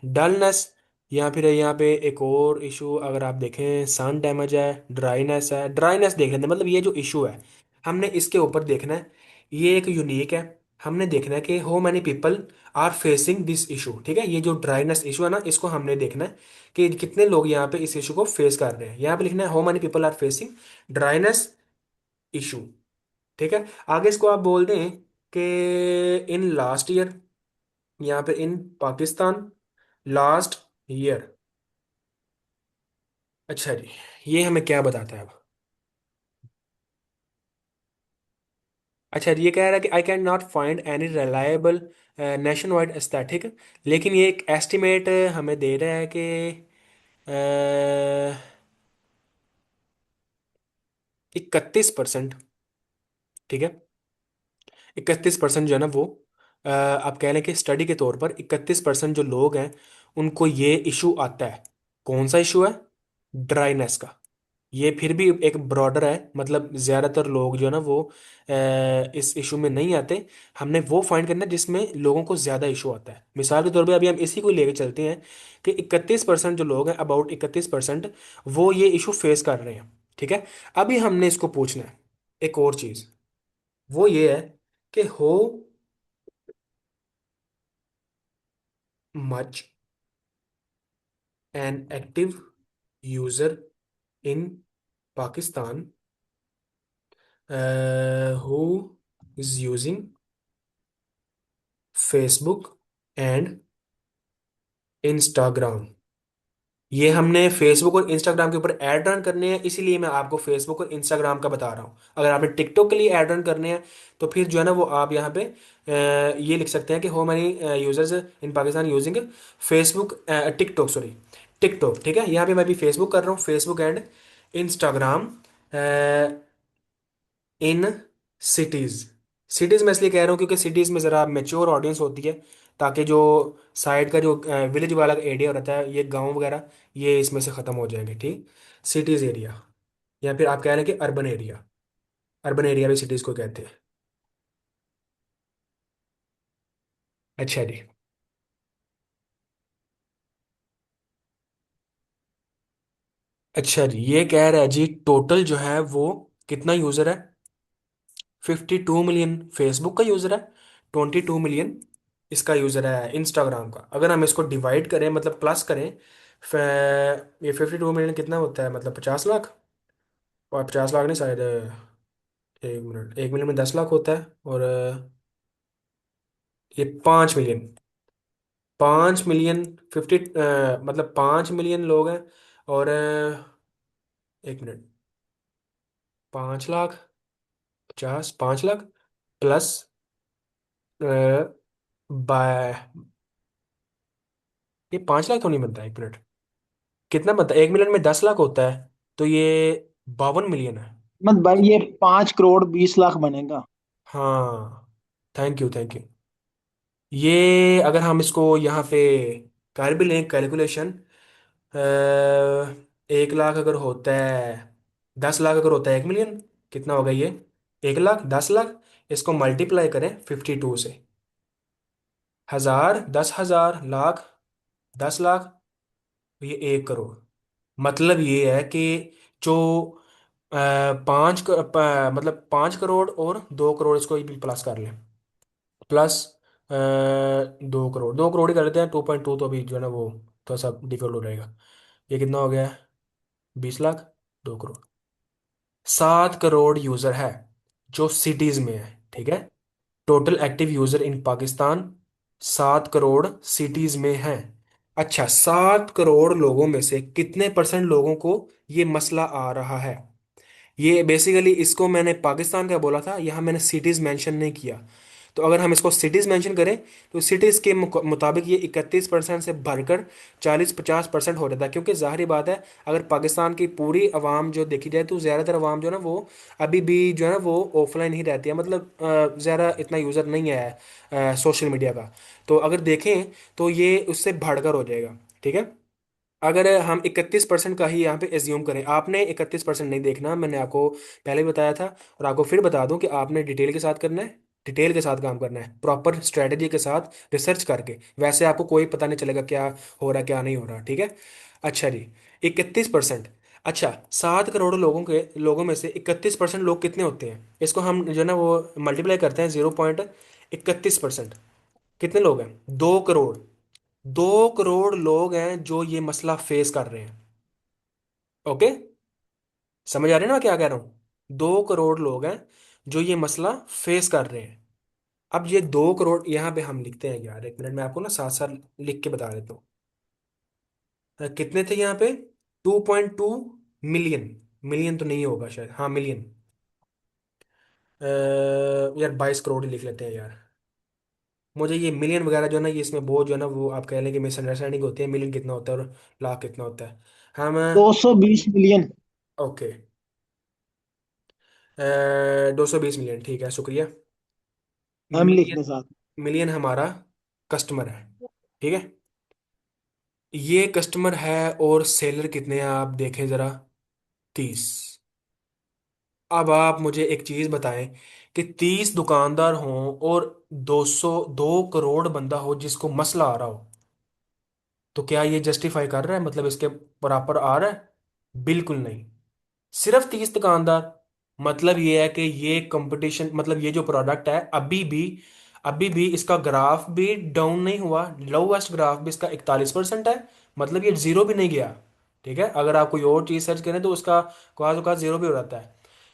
डलनेस, या फिर यहाँ पे एक और इशू अगर आप देखें सन डैमेज है, ड्राइनेस है, ड्राइनेस देख लेते हैं, मतलब ये जो इशू है हमने इसके ऊपर देखना है। ये एक यूनिक है, हमने देखना है कि how many people are facing this issue, ठीक है। ये जो ड्राइनेस इशू है ना, इसको हमने देखना है कि कितने लोग यहाँ पे इस इशू को फेस कर रहे हैं। यहाँ पे लिखना है how many people are facing dryness issue, ठीक है। आगे इसको आप बोल दें कि इन लास्ट ईयर, यहाँ पे इन पाकिस्तान लास्ट ईयर। अच्छा जी, ये हमें क्या बताता है अब। अच्छा जी, ये कह रहा है कि I can not find any reliable nation wide aesthetic, लेकिन ये एक एस्टिमेट हमें दे रहा है कि 31%, ठीक है, 31% जो है ना वो आप कह लें कि स्टडी के तौर पर 31% जो लोग हैं उनको ये इशू आता है। कौन सा इशू है, ड्राइनेस का। ये फिर भी एक ब्रॉडर है, मतलब ज्यादातर लोग जो है ना वो इस इशू में नहीं आते। हमने वो फाइंड करना है जिसमें लोगों को ज्यादा इशू आता है। मिसाल के तौर पे अभी हम इसी को लेके चलते हैं कि 31% जो लोग हैं, अबाउट 31%, वो ये इशू फेस कर रहे हैं, ठीक है। अभी हमने इसको पूछना है एक और चीज, वो ये है कि हो much an active user in Pakistan who is using Facebook and Instagram. ये हमने फेसबुक और इंस्टाग्राम के ऊपर एड रन करने हैं, इसीलिए मैं आपको फेसबुक और इंस्टाग्राम का बता रहा हूँ। अगर आपने टिकटॉक के लिए एड रन करने हैं तो फिर जो है ना वो आप यहाँ पे ये लिख सकते हैं कि how many users in Pakistan using Facebook, TikTok sorry, TikTok, ठीक है। यहाँ पे मैं भी फेसबुक कर रहा हूँ, Facebook and Instagram in cities. Cities में इसलिए कह रहा हूँ क्योंकि सिटीज में ज़रा मेच्योर ऑडियंस होती है, ताकि जो साइड का जो विलेज वाला एरिया रहता है, ये गांव वगैरह, ये इसमें से ख़त्म हो जाएंगे, ठीक। सिटीज एरिया, या फिर आप कह रहे हैं कि अर्बन एरिया, अर्बन एरिया भी सिटीज को कहते हैं। अच्छा जी। अच्छा जी, ये कह रहा है जी टोटल जो है वो कितना यूज़र है, 52 मिलियन फेसबुक का यूज़र है, 22 मिलियन इसका यूज़र है इंस्टाग्राम का। अगर हम इसको डिवाइड करें, मतलब प्लस करें, ये 52 मिलियन कितना होता है, मतलब 50 लाख, और 50 लाख नहीं शायद, 1 मिनट, 1 मिलियन में 10 लाख होता है, और ये 5 मिलियन, 5 मिलियन, मतलब 5 मिलियन लोग हैं, और 1 minute, 5 lakh, 50, 5 lakh plus by, ये 5 लाख तो नहीं बनता, 1 मिनट, कितना बनता है, 1 मिलियन में 10 लाख होता है, तो ये 52 मिलियन है। मत भाई, ये 5 करोड़ 20 लाख बनेगा। हाँ, थैंक यू थैंक यू। ये अगर हम इसको यहाँ पे कर भी लें कैलकुलेशन, 1 लाख अगर होता है, 10 लाख अगर होता है 1 मिलियन, कितना होगा ये, 1 लाख, 10 लाख, इसको मल्टीप्लाई करें 52 से, 1,000, 10,000, लाख, 10 लाख, ये 1 करोड़। मतलब ये है कि जो मतलब 5 करोड़ और 2 करोड़, इसको भी प्लस कर लें। प्लस 2 करोड़, 2 करोड़ ही कर लेते हैं, 2.2 तो अभी जो है ना वो थोड़ा सा डिफिकल्ट हो जाएगा। ये कितना हो गया? 20 लाख। 2 करोड़। 7 करोड़ यूजर है जो सिटीज में है, ठीक है। टोटल एक्टिव यूजर इन पाकिस्तान 7 करोड़ सिटीज में है। अच्छा, 7 करोड़ लोगों में से कितने परसेंट लोगों को ये मसला आ रहा है? ये बेसिकली, इसको मैंने पाकिस्तान का बोला था, यहाँ मैंने सिटीज मेंशन नहीं किया। तो अगर हम इसको सिटीज मेंशन करें तो सिटीज के मुताबिक ये 31% से भरकर 40-50% हो जाता है, क्योंकि जाहिर बात है, अगर पाकिस्तान की पूरी आवाम जो देखी जाए तो ज़्यादातर आवाम जो है ना वो अभी भी जो है ना वो ऑफलाइन ही रहती है, मतलब ज़्यादा इतना यूज़र नहीं है सोशल मीडिया का। तो अगर देखें तो ये उससे बढ़कर हो जाएगा, ठीक है। अगर हम 31% का ही यहाँ पे एज्यूम करें, आपने 31% नहीं देखना, मैंने आपको पहले भी बताया था, और आपको फिर बता दूं कि आपने डिटेल के साथ करना है, डिटेल के साथ काम करना है, प्रॉपर स्ट्रेटेजी के साथ रिसर्च करके, वैसे आपको कोई पता नहीं चलेगा क्या हो रहा है क्या नहीं हो रहा, ठीक है। अच्छा जी, 31%। अच्छा, 7 करोड़ लोगों में से 31% लोग कितने होते हैं? इसको हम जो है ना वो मल्टीप्लाई करते हैं, 0.31%। कितने लोग हैं? 2 करोड़। 2 करोड़ लोग हैं जो ये मसला फेस कर रहे हैं। ओके, समझ आ रहे हैं ना क्या कह रहा हूं? 2 करोड़ लोग हैं जो ये मसला फेस कर रहे हैं। अब ये 2 करोड़ यहाँ पे हम लिखते हैं यार, एक मिनट में आपको ना साथ साथ लिख के बता देता हूँ। कितने थे यहाँ पे? 2.2 मिलियन। मिलियन तो नहीं होगा शायद, हाँ मिलियन। यार 22 करोड़ ही लिख लेते हैं यार। मुझे ये मिलियन वगैरह जो है ना, ये इसमें बहुत जो है ना वो आप कह लें कि मिसअंडरस्टैंडिंग होती है, मिलियन कितना होता है और लाख कितना होता है। हम 220 मिलियन। ओके, 220 मिलियन, ठीक है, शुक्रिया। हम लिख मिलियन, दें साथ। मिलियन हमारा कस्टमर है, ठीक है। ये कस्टमर है, और सेलर कितने हैं आप देखें जरा? 30। अब आप मुझे एक चीज बताएं कि 30 दुकानदार हों और 202 करोड़ बंदा हो जिसको मसला आ रहा हो, तो क्या ये जस्टिफाई कर रहा है, मतलब इसके बराबर आ रहा है? बिल्कुल नहीं। सिर्फ 30 दुकानदार, मतलब ये है कि ये कंपटीशन, मतलब ये जो प्रोडक्ट है अभी भी इसका ग्राफ भी डाउन नहीं हुआ, लोवेस्ट ग्राफ भी इसका 41% है, मतलब ये जीरो भी नहीं गया, ठीक है। अगर आप कोई और चीज सर्च करें तो उसका क्वाज का जीरो भी हो जाता है।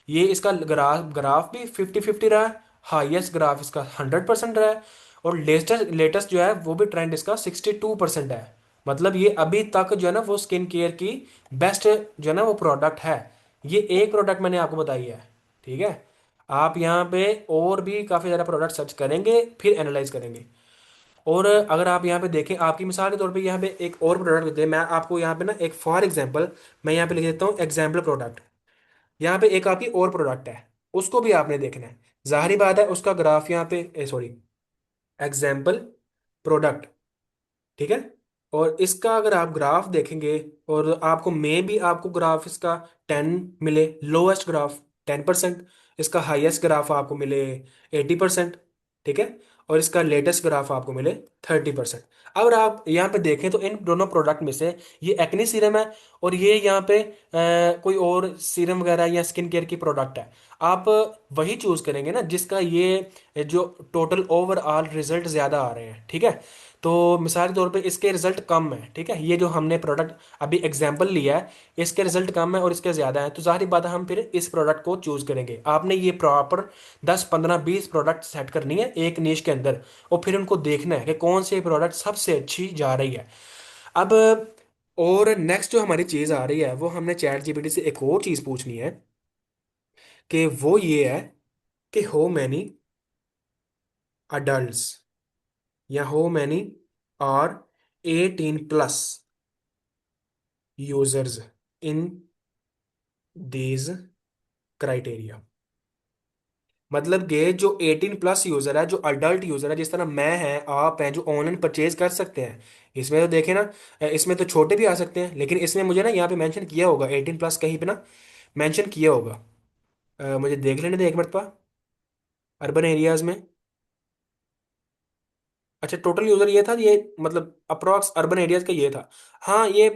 ये इसका ग्राफ ग्राफ भी 50-50 रहा है। हाईएस्ट ग्राफ इसका 100% रहा है। और लेटेस्ट लेटेस्ट जो है वो भी ट्रेंड इसका 62% है। मतलब ये अभी तक जो है ना वो स्किन केयर की बेस्ट जो है ना वो प्रोडक्ट है। ये एक प्रोडक्ट मैंने आपको बताई है, ठीक है। आप यहाँ पे और भी काफ़ी ज़्यादा प्रोडक्ट सर्च करेंगे, फिर एनालाइज करेंगे। और अगर आप यहाँ पे देखें, आपकी मिसाल के तौर पे यहाँ पे एक और प्रोडक्ट देते हैं, मैं आपको यहाँ पे ना एक फॉर एग्जांपल मैं यहाँ पे लिख देता हूँ एग्जाम्पल प्रोडक्ट। यहाँ पे एक आपकी और प्रोडक्ट है, उसको भी आपने देखना है। जाहिर बात है उसका ग्राफ यहाँ पे, सॉरी, एग्जाम्पल प्रोडक्ट, ठीक है। और इसका अगर आप ग्राफ देखेंगे, और आपको मे भी आपको ग्राफ इसका 10 मिले, लोएस्ट ग्राफ 10%, इसका हाईएस्ट ग्राफ आपको मिले 80%, ठीक है। और इसका लेटेस्ट ग्राफ आपको मिले 30%। अगर आप यहाँ पे देखें तो इन दोनों प्रोडक्ट में से ये एक्ने सीरम है, और ये यहाँ पे कोई और सीरम वगैरह या स्किन केयर की प्रोडक्ट है। आप वही चूज करेंगे ना जिसका ये जो टोटल ओवरऑल रिजल्ट ज्यादा आ रहे हैं, ठीक है। तो मिसाल के तौर पे इसके रिजल्ट कम है, ठीक है, ये जो हमने प्रोडक्ट अभी एग्जांपल लिया है, इसके रिजल्ट कम है और इसके ज़्यादा है, तो जाहिर बात है हम फिर इस प्रोडक्ट को चूज करेंगे। आपने ये प्रॉपर 10-15-20 प्रोडक्ट सेट करनी है एक नीश के अंदर, और फिर उनको देखना है कि कौन से प्रोडक्ट सबसे अच्छी जा रही है। अब और नेक्स्ट जो हमारी चीज़ आ रही है वो हमने चैट जीपीटी से एक और चीज़ पूछनी है, कि वो ये है कि हो मैनी अडल्ट्स या how many are 18+ users in these criteria. मतलब कि जो 18+ यूजर है, जो अडल्ट यूजर है, जिस तरह मैं है आप हैं, जो ऑनलाइन परचेज कर सकते हैं, इसमें तो देखें ना, इसमें तो छोटे भी आ सकते हैं, लेकिन इसमें मुझे ना यहाँ पे मेंशन किया होगा 18+ कहीं पे ना मेंशन किया होगा। मुझे देख लेने दे एक मरतबा, अर्बन एरियाज में। अच्छा, टोटल यूजर ये था, ये मतलब अप्रोक्स अर्बन एरियाज का ये था। हाँ, ये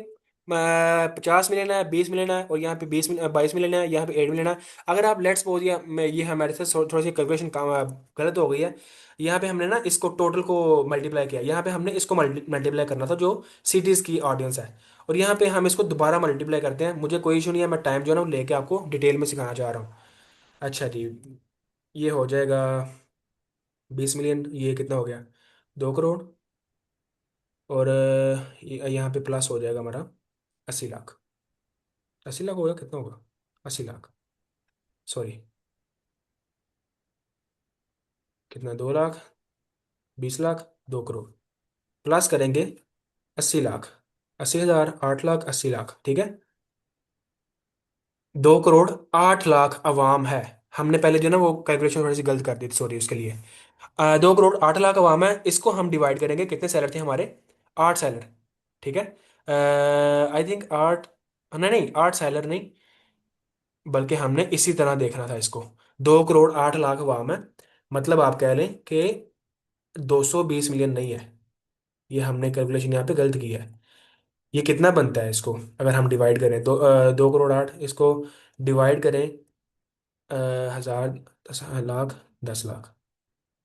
50 मिलियन है, 20 मिलियन है, और यहाँ पे 22 मिलियन है, यहाँ पे 8 मिलियन है। अगर आप लेट्स सपोज, ये हमारे से थोड़ी सी कैलकुलेशन गलत हो गई है। यहाँ पे हमने ना इसको टोटल को मल्टीप्लाई किया, यहाँ पे हमने इसको मल्टीप्लाई करना था जो सिटीज़ की ऑडियंस है, और यहाँ पे हम इसको दोबारा मल्टीप्लाई करते हैं। मुझे कोई इशू नहीं है, मैं टाइम जो है ना वो लेके आपको डिटेल में सिखाना चाह रहा हूँ। अच्छा जी, ये हो जाएगा 20 मिलियन, ये कितना हो गया, 2 करोड़। और यहाँ पे प्लस हो जाएगा हमारा 80 लाख। 80 लाख होगा, कितना होगा, 80 लाख, सॉरी, कितना, 2 लाख, 20 लाख, 2 करोड़, प्लस करेंगे 80 लाख, 80 हज़ार, 8 लाख, 80 लाख, ठीक है। 2 करोड़ 8 लाख अवाम है। हमने पहले जो ना वो कैलकुलेशन थोड़ी सी गलत कर दी थी, सॉरी उसके लिए। 2 करोड़ 8 लाख अवाम है, इसको हम डिवाइड करेंगे, कितने सेलर थे हमारे, 8 सेलर, ठीक है। आई थिंक 8, नहीं नहीं 8 सेलर नहीं, बल्कि हमने इसी तरह देखना था इसको। 2 करोड़ 8 लाख अवाम है, मतलब आप कह लें कि 220 मिलियन नहीं है। ये हमने कैलकुलेशन यहाँ पे गलत की है। ये कितना बनता है इसको, अगर हम डिवाइड करें, 2 करोड़ 8, इसको डिवाइड करें, 1000, 10 लाख, 10 लाख,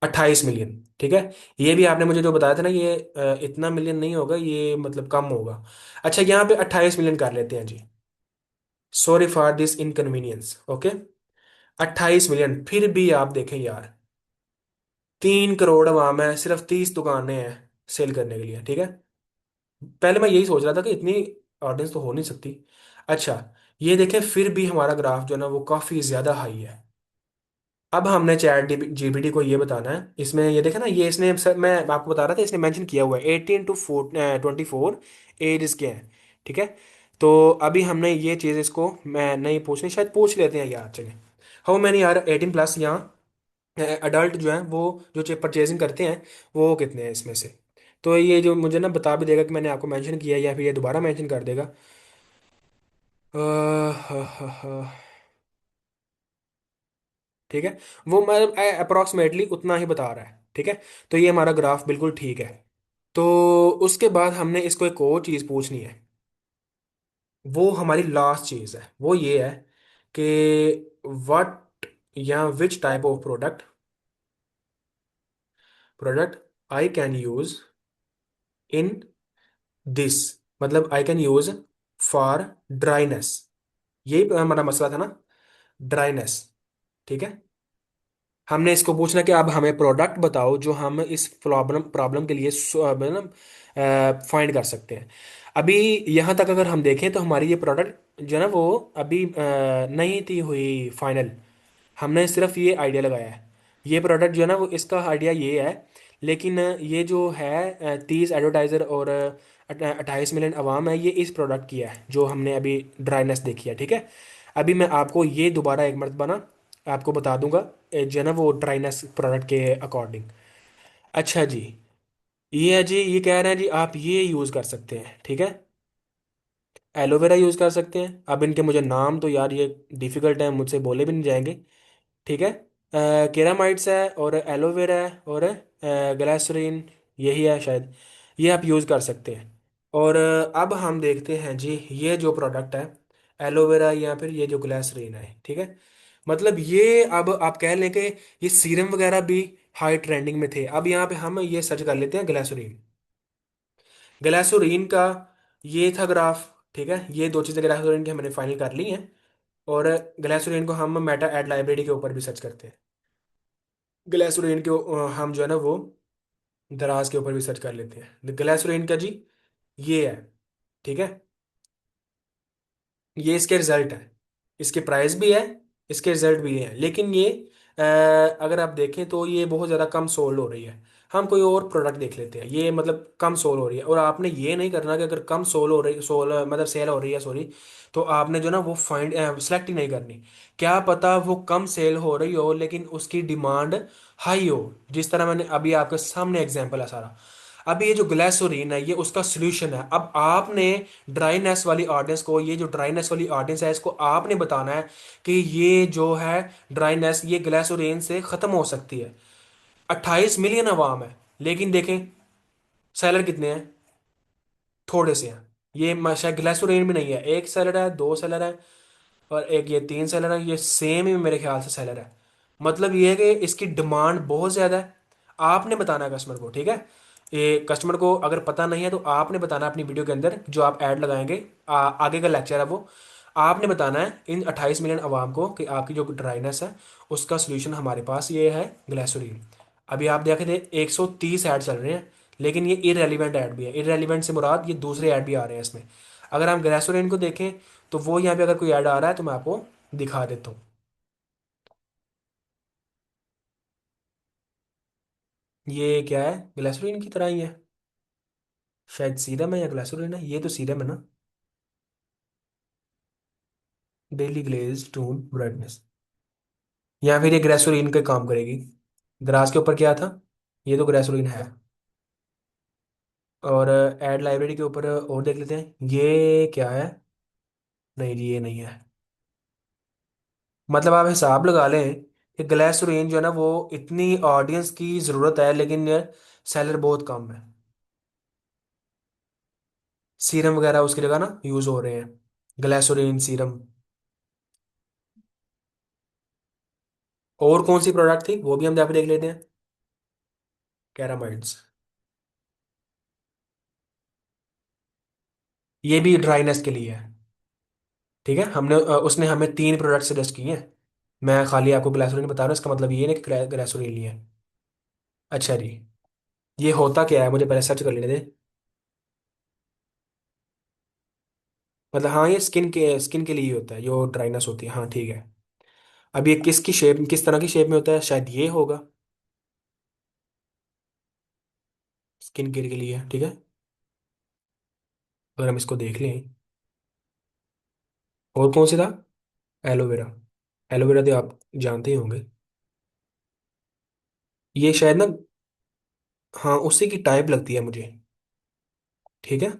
28 मिलियन, ठीक है। ये भी आपने मुझे जो बताया था ना, ये इतना मिलियन नहीं होगा, ये मतलब कम होगा। अच्छा, यहाँ पे 28 मिलियन कर लेते हैं जी, sorry for this inconvenience, okay. 28 million, फिर भी आप देखें यार, 3 करोड़ अवाम है, सिर्फ 30 दुकानें हैं सेल करने के लिए, ठीक है। पहले मैं यही सोच रहा था कि इतनी ऑडियंस तो हो नहीं सकती। अच्छा, ये देखें, फिर भी हमारा ग्राफ जो है ना वो काफी ज्यादा हाई है। अब हमने चैट जीपीटी को ये बताना है, इसमें ये देखें ना, ये इसने मैं आपको बता रहा था, इसने मेंशन किया हुआ है 18 to 24 एज इसके हैं, ठीक है। तो अभी हमने ये चीज़ इसको मैं नहीं पूछनी, शायद पूछ लेते हैं यार, चलिए। हाउ मैनी यार 18 प्लस, यहाँ अडल्ट जो हैं वो जो परचेजिंग करते हैं, वो कितने हैं इसमें से। तो ये जो मुझे ना बता भी देगा कि मैंने आपको मेंशन किया है, या फिर ये दोबारा मेंशन कर देगा। ठीक है, वो मतलब अप्रोक्सीमेटली उतना ही बता रहा है, ठीक है। तो ये हमारा ग्राफ बिल्कुल ठीक है। तो उसके बाद हमने इसको एक और चीज़ पूछनी है, वो हमारी लास्ट चीज़ है, वो ये है कि व्हाट या which type of product I can use in this, मतलब I can use for dryness. यही हमारा मसला था ना, ड्राइनेस, ठीक है। हमने इसको पूछना कि अब हमें प्रोडक्ट बताओ जो हम इस प्रॉब्लम प्रॉब्लम के लिए मतलब फाइंड कर सकते हैं। अभी यहाँ तक अगर हम देखें तो हमारी ये प्रोडक्ट जो है ना वो अभी नहीं थी हुई फाइनल। हमने सिर्फ ये आइडिया लगाया है, ये प्रोडक्ट जो है ना वो इसका आइडिया ये है। लेकिन ये जो है 30 एडवर्टाइज़र और 28 मिलियन अवाम है, ये इस प्रोडक्ट की है जो हमने अभी ड्राइनेस देखी है, ठीक है। अभी मैं आपको ये दोबारा एक मरतबा ना आपको बता दूंगा, जो है ना वो ड्राइनेस प्रोडक्ट के अकॉर्डिंग। अच्छा जी, ये है जी, ये कह रहे हैं जी आप ये यूज़ कर सकते हैं, ठीक है। एलोवेरा यूज़ कर सकते हैं, अब इनके मुझे नाम तो यार ये डिफ़िकल्ट है, मुझसे बोले भी नहीं जाएंगे, ठीक है। केरामाइड्स है, और एलोवेरा है, और ग्लिसरीन, यही है शायद, ये आप यूज़ कर सकते हैं। और अब हम देखते हैं जी, ये जो प्रोडक्ट है एलोवेरा या फिर ये जो ग्लिसरीन है, ठीक है। मतलब ये अब आप कह लें कि ये सीरम वगैरह भी हाई ट्रेंडिंग में थे। अब यहाँ पे हम ये सर्च कर लेते हैं ग्लिसरीन। ग्लिसरीन का ये था ग्राफ, ठीक है। ये दो चीज़ें ग्लिसरीन की हमने फाइनल कर ली हैं। और ग्लिसरीन को हम मेटा एड लाइब्रेरी के ऊपर भी सर्च करते हैं। ग्लिसरीन के हम जो है ना वो दराज के ऊपर भी सर्च कर लेते हैं। ग्लिसरीन का जी ये है, ठीक है। ये इसके रिजल्ट है, इसके प्राइस भी है, इसके रिजल्ट भी है। लेकिन ये अगर आप देखें तो ये बहुत ज़्यादा कम सोल्ड हो रही है। हम कोई और प्रोडक्ट देख लेते हैं, ये मतलब कम सोल हो रही है। और आपने ये नहीं करना कि अगर कम सोल हो रही, सोल मतलब सेल हो रही है, सॉरी, तो आपने जो ना वो फाइंड सेलेक्ट ही नहीं करनी। क्या पता वो कम सेल हो रही हो लेकिन उसकी डिमांड हाई हो, जिस तरह मैंने अभी आपके सामने एग्जांपल है सारा। अब ये जो ग्लाइसोरीन है ये उसका सोल्यूशन है। अब आपने ड्राइनेस वाली ऑडियंस को, ये जो ड्राइनेस वाली ऑडियंस है इसको आपने बताना है कि ये जो है ड्राइनेस ये ग्लाइसोरीन से खत्म हो सकती है। 28 मिलियन अवाम है, लेकिन देखें सेलर कितने हैं, थोड़े से हैं। ये शायद ग्लिसरीन भी नहीं है, एक सेलर है, दो सेलर है, और एक ये तीन सेलर है, ये सेम ही मेरे ख्याल से सेलर है। मतलब ये है कि इसकी डिमांड बहुत ज़्यादा है। आपने बताना है कस्टमर को, ठीक है। ये कस्टमर को अगर पता नहीं है तो आपने बताना है अपनी वीडियो के अंदर जो आप ऐड लगाएंगे, आगे का लेक्चर है वो। आपने बताना है इन 28 मिलियन आवाम को कि आपकी जो ड्राइनेस है उसका सोल्यूशन हमारे पास ये है ग्लिसरीन। अभी आप देखे थे 130 ऐड चल रहे हैं, लेकिन ये इरेलीवेंट ऐड भी है। इरेलीवेंट से मुराद ये दूसरे ऐड भी आ रहे हैं इसमें। अगर हम ग्लिसरीन को देखें तो वो यहाँ पे अगर कोई ऐड आ रहा है तो मैं आपको दिखा देता हूँ। ये क्या है, ग्लिसरीन की तरह ही है। शायद सीरम है या ग्लिसरीन है, ये तो सीरम है ना। डेली ग्लेज टून ब्राइटनेस, या फिर ये ग्लिसरीन का काम करेगी। ग्रास के ऊपर क्या था, ये तो ग्लिसरीन है। और ऐड लाइब्रेरी के ऊपर और देख लेते हैं, ये क्या है। नहीं जी, ये नहीं है। मतलब आप हिसाब लगा लें कि ग्लिसरीन जो है ना वो इतनी ऑडियंस की ज़रूरत है, लेकिन सेलर बहुत कम है। सीरम वगैरह उसकी जगह ना यूज हो रहे हैं, ग्लिसरीन सीरम। और कौन सी प्रोडक्ट थी वो भी हम यहाँ पे देख लेते हैं। कैरामाइड्स, ये भी ड्राइनेस के लिए है। ठीक है, हमने उसने हमें तीन प्रोडक्ट सजेस्ट किए हैं। मैं खाली आपको ग्लिसरीन बता रहा हूँ, इसका मतलब ये नहीं कि ग्लिसरीन नहीं है। अच्छा जी, ये होता क्या है मुझे पहले सर्च कर लेने दे। मतलब हाँ, ये स्किन के लिए ही होता है जो ड्राइनेस होती है, हाँ ठीक है। अब ये किसकी शेप, किस तरह की शेप में होता है, शायद ये होगा। स्किन केयर के लिए, ठीक है। अगर हम इसको देख लें, और कौन सी था, एलोवेरा। एलोवेरा तो आप जानते ही होंगे। ये शायद ना, हाँ उसी की टाइप लगती है मुझे। ठीक है,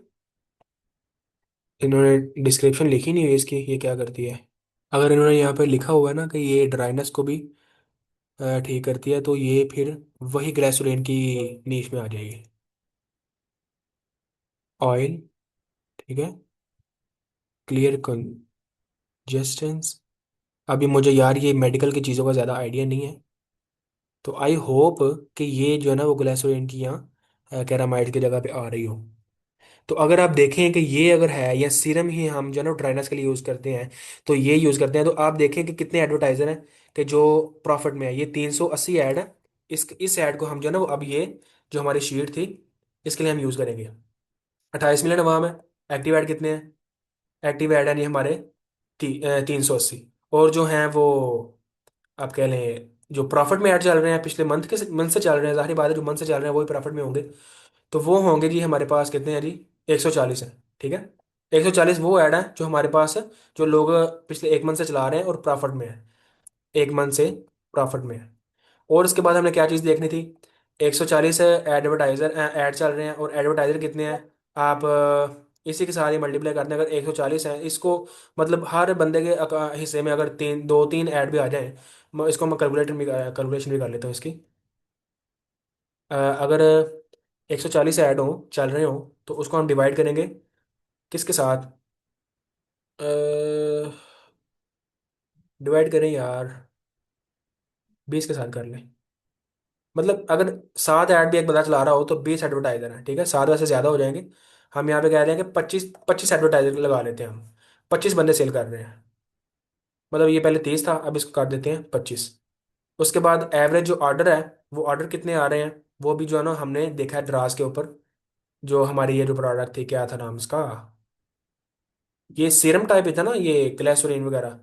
इन्होंने डिस्क्रिप्शन लिखी नहीं है इसकी, ये क्या करती है। अगर इन्होंने यहाँ पे लिखा हुआ है ना कि ये ड्राइनेस को भी ठीक करती है, तो ये फिर वही ग्लिसरीन की नीश में आ जाएगी। ऑयल, ठीक है। क्लियर कंजेस्टेंस। अभी मुझे यार ये मेडिकल की चीज़ों का ज़्यादा आइडिया नहीं है, तो आई होप कि ये जो है ना वो ग्लिसरीन की यहाँ कैरामाइड की जगह पे आ रही हो। तो अगर आप देखें कि ये अगर है या सीरम ही हम जो है ना ड्राइनेस के लिए यूज़ करते हैं, तो ये यूज़ करते हैं, तो आप देखें कि कितने एडवर्टाइजर हैं कि जो प्रॉफिट में है। ये 380 ऐड है। इस ऐड को हम जो है ना वो अब ये जो हमारी शीट थी इसके लिए हम यूज़ करेंगे। 28 मिलियन अवाम है। एक्टिव ऐड कितने हैं, एक्टिव ऐड है नहीं हमारे 380। और जो हैं वो आप कह लें जो प्रॉफिट में ऐड चल रहे हैं पिछले मंथ से चल रहे हैं, जाहिर बात है जो मंथ से चल रहे हैं वही प्रॉफिट में होंगे। तो वो होंगे जी हमारे पास कितने हैं जी, 140 है। ठीक है, 140 वो ऐड है जो हमारे पास है, जो लोग पिछले एक मंथ से चला रहे हैं और प्रॉफिट में है, एक मंथ से प्रॉफिट में है। और उसके बाद हमने क्या चीज़ देखनी थी, 140 एडवर्टाइजर ऐड चल रहे हैं, और एडवर्टाइजर कितने हैं। आप इसी के साथ ही मल्टीप्लाई करते हैं, अगर 140 है इसको, मतलब हर बंदे के हिस्से में अगर दो तीन ऐड भी आ जाएं, इसको मैं कैलकुलेशन भी कर लेता हूँ इसकी। अगर 140 ऐड हो चल रहे हो तो उसको हम डिवाइड करेंगे किसके साथ, डिवाइड करें यार, 20 के साथ कर लें। मतलब अगर 7 ऐड भी एक बंदा चला रहा हो तो 20 एडवर्टाइजर हैं, ठीक है, 7 वैसे ज़्यादा हो जाएंगे। हम यहाँ पे कह रहे हैं कि 25 एडवर्टाइजर लगा लेते हैं हम। 25 बंदे सेल कर रहे हैं, मतलब ये पहले 30 था, अब इसको कर देते हैं 25। उसके बाद एवरेज जो ऑर्डर है, वो ऑर्डर कितने आ रहे हैं, वो भी जो है ना हमने देखा है ड्रास के ऊपर। जो हमारी ये जो प्रोडक्ट थी, क्या था नाम इसका, ये सीरम टाइप ही था ना ये ग्लिसरीन वगैरह,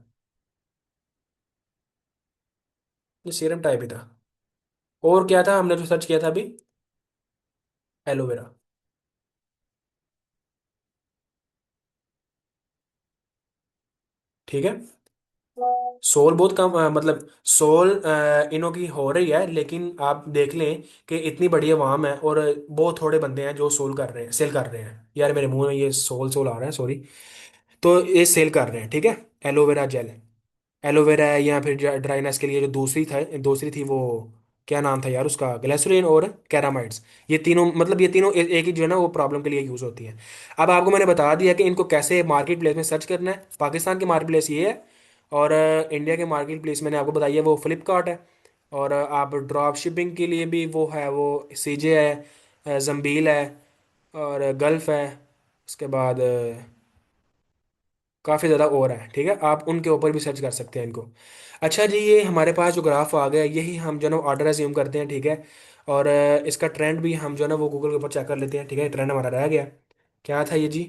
ये सीरम टाइप ही था। और क्या था हमने जो सर्च किया था अभी, एलोवेरा। ठीक है, सोल बहुत कम, मतलब सोल इनों की हो रही है, लेकिन आप देख लें कि इतनी बड़ी आवाम है और बहुत थोड़े बंदे हैं जो सोल कर रहे हैं, सेल कर रहे हैं। यार मेरे मुंह में ये सोल सोल आ रहा है, सॉरी। तो ये सेल कर रहे हैं, ठीक है। एलोवेरा जेल, एलोवेरा है, या फिर ड्राइनेस के लिए जो दूसरी थी वो क्या नाम था यार उसका, ग्लिसरीन और कैरामाइड्स। ये तीनों मतलब ये तीनों एक ही जो है ना वो प्रॉब्लम के लिए यूज होती हैं। अब आपको मैंने बता दिया कि इनको कैसे मार्केट प्लेस में सर्च करना है। पाकिस्तान की मार्केट प्लेस ये है, और इंडिया के मार्केट प्लेस मैंने आपको बताई है वो फ्लिपकार्ट है। और आप ड्रॉप शिपिंग के लिए भी वो है, वो सीजे है, जंबील है, और गल्फ है। उसके बाद काफ़ी ज़्यादा और है, ठीक है, आप उनके ऊपर भी सर्च कर सकते हैं इनको। अच्छा जी, ये हमारे पास जो ग्राफ आ गया यही हम जो है ना ऑर्डर एज्यूम करते हैं, ठीक है। और इसका ट्रेंड भी हम जो है ना वो गूगल के ऊपर चेक कर लेते हैं, ठीक है। ट्रेंड हमारा रह गया, क्या था ये जी,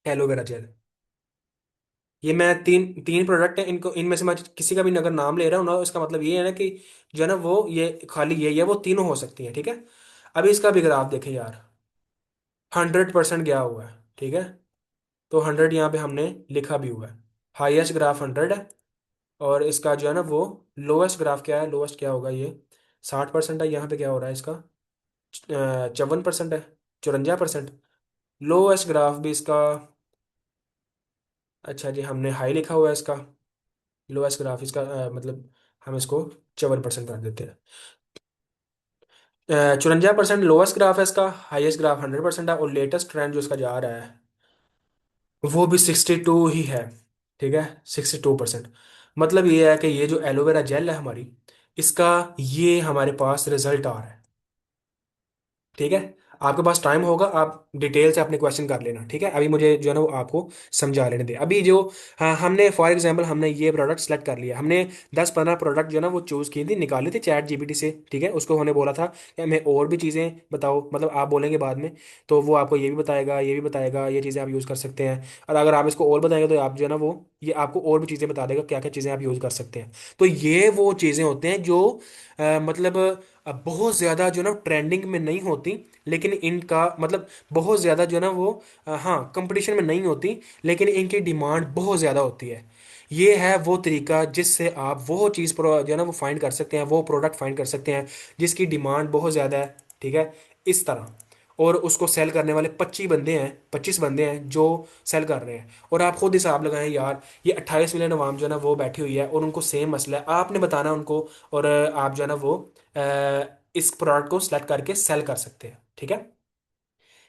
एलोवेरा जेल। ये मैं तीन तीन प्रोडक्ट हैं, इनको इनमें से मैं किसी का भी अगर नाम ले रहा हूँ ना, इसका मतलब ये है ना कि जो है ना वो ये खाली ये वो तीनों हो सकती हैं, ठीक है। अभी इसका भी ग्राफ देखें यार, 100% गया हुआ है, ठीक है। तो 100 यहाँ पे हमने लिखा भी हुआ है, हाईएस्ट ग्राफ 100 है। और इसका जो है ना वो लोएस्ट ग्राफ क्या है, लोएस्ट क्या होगा ये, 60% है। यहाँ पे क्या हो रहा है इसका, 54% है, 54%। लोएस्ट ग्राफ भी इसका, अच्छा जी हमने हाई लिखा हुआ है इसका। लोएस्ट ग्राफ इसका मतलब हम इसको 54% कर देते हैं। 54% लोएस्ट ग्राफ है इसका, हाईएस्ट ग्राफ 100% है, और लेटेस्ट ट्रेंड जो इसका जा रहा है वो भी 62 ही है, ठीक है। 62%। मतलब ये है कि ये जो एलोवेरा जेल है हमारी, इसका ये हमारे पास रिजल्ट आ रहा है, ठीक है। आपके पास टाइम होगा, आप डिटेल से अपने क्वेश्चन कर लेना, ठीक है। अभी मुझे जो है ना वो आपको समझा लेने दे अभी जो, हाँ, हमने फॉर एग्जांपल हमने ये प्रोडक्ट सेलेक्ट कर लिया, हमने 10-15 प्रोडक्ट जो है ना वो चूज की थी, निकाली थी चैट जीपीटी से, ठीक है। उसको हमने बोला था कि हमें और भी चीज़ें बताओ, मतलब आप बोलेंगे बाद में, तो वो आपको ये भी बताएगा, ये भी बताएगा, ये चीज़ें आप यूज़ कर सकते हैं। और अगर आप इसको और बताएंगे तो आप जो है ना वो ये आपको और भी चीज़ें बता देगा क्या क्या चीज़ें आप यूज़ कर सकते हैं। तो ये वो चीज़ें होते हैं जो मतलब बहुत ज़्यादा जो है ना ट्रेंडिंग में नहीं होती, लेकिन इनका मतलब बहुत ज़्यादा जो है ना वो हाँ कंपटीशन में नहीं होती, लेकिन इनकी डिमांड बहुत ज़्यादा होती है। ये है वो तरीका जिससे आप वो चीज़ जो है ना वो फाइंड कर सकते हैं, वो प्रोडक्ट फाइंड कर सकते हैं जिसकी डिमांड बहुत ज़्यादा है, ठीक है। इस तरह, और उसको सेल करने वाले 25 बंदे हैं जो सेल कर रहे हैं। और आप खुद हिसाब लगाएं यार, ये 28 मिलियन अवाम जो है ना वो बैठी हुई है और उनको सेम मसला है, आपने बताना उनको। और आप जो है ना वो इस प्रोडक्ट को सेलेक्ट करके सेल कर सकते हैं, ठीक है।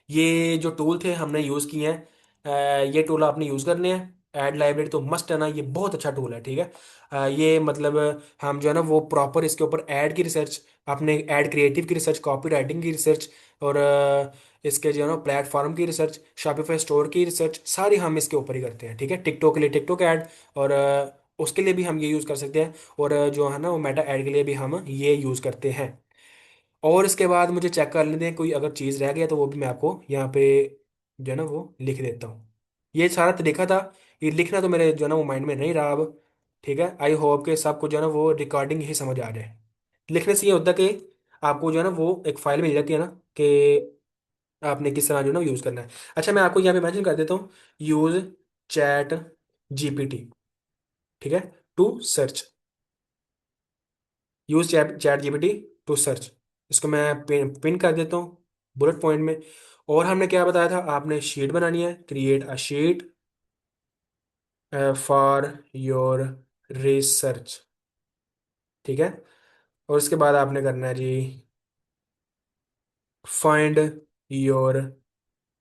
ये जो टूल थे हमने यूज़ किए हैं, ये टूल आपने यूज़ करने हैं। ऐड लाइब्रेरी तो मस्ट है ना, ये बहुत अच्छा टूल है, ठीक है। ये मतलब हम जो है ना वो प्रॉपर इसके ऊपर ऐड की रिसर्च, अपने ऐड क्रिएटिव की रिसर्च, कॉपी राइटिंग की रिसर्च, और इसके जो है ना प्लेटफॉर्म की रिसर्च, शॉपिफाई स्टोर की रिसर्च, सारी हम इसके ऊपर ही करते हैं, ठीक है। टिकटॉक के लिए टिकटॉक ऐड, और उसके लिए भी हम ये यूज़ कर सकते हैं। और जो है ना वो मेटा ऐड के लिए भी हम ये यूज़ करते हैं। और इसके बाद मुझे चेक कर लेते हैं कोई अगर चीज़ रह गया तो वो भी मैं आपको यहाँ पे जो है ना वो लिख देता हूँ। ये सारा तरीका था, ये लिखना तो मेरे जो है ना वो माइंड में नहीं रहा अब, ठीक है। आई होप कि सबको जो है ना वो रिकॉर्डिंग ही समझ आ जाए। लिखने से ये होता है कि आपको जो है ना वो एक फाइल मिल जाती है ना कि आपने किस तरह जो है ना यूज़ करना है। अच्छा, मैं आपको यहाँ पे मेंशन कर देता हूँ, यूज़ चैट जीपीटी, ठीक है, to search. Use chat chat GPT to search, इसको मैं पिन कर देता हूँ बुलेट पॉइंट में। और हमने क्या बताया था, आपने शीट बनानी है, create a sheet for your research, ठीक है। और उसके बाद आपने करना है जी, find your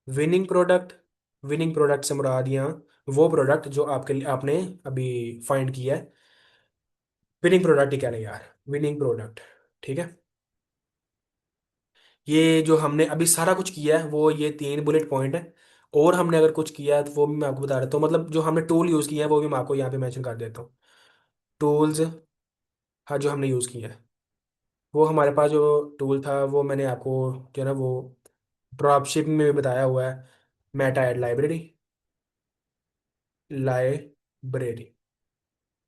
winning product. Winning product से मुराद यहाँ वो प्रोडक्ट जो आपके लिए आपने अभी फाइंड किया है। विनिंग प्रोडक्ट ही कह रहे हैं यार, विनिंग प्रोडक्ट, ठीक है। ये जो हमने अभी सारा कुछ किया है वो ये 3 बुलेट पॉइंट है। और हमने अगर कुछ किया है तो वो भी मैं आपको बता देता हूँ, मतलब जो हमने टूल यूज़ किया है वो भी मैं आपको यहाँ पे मेंशन कर देता हूँ। टूल्स, हाँ, जो हमने यूज़ किया है वो हमारे पास जो टूल था वो मैंने आपको जो है ना वो ड्रॉप शिपिंग में भी बताया हुआ है, मेटा एड लाइब्रेरी, लाइब्रेरी।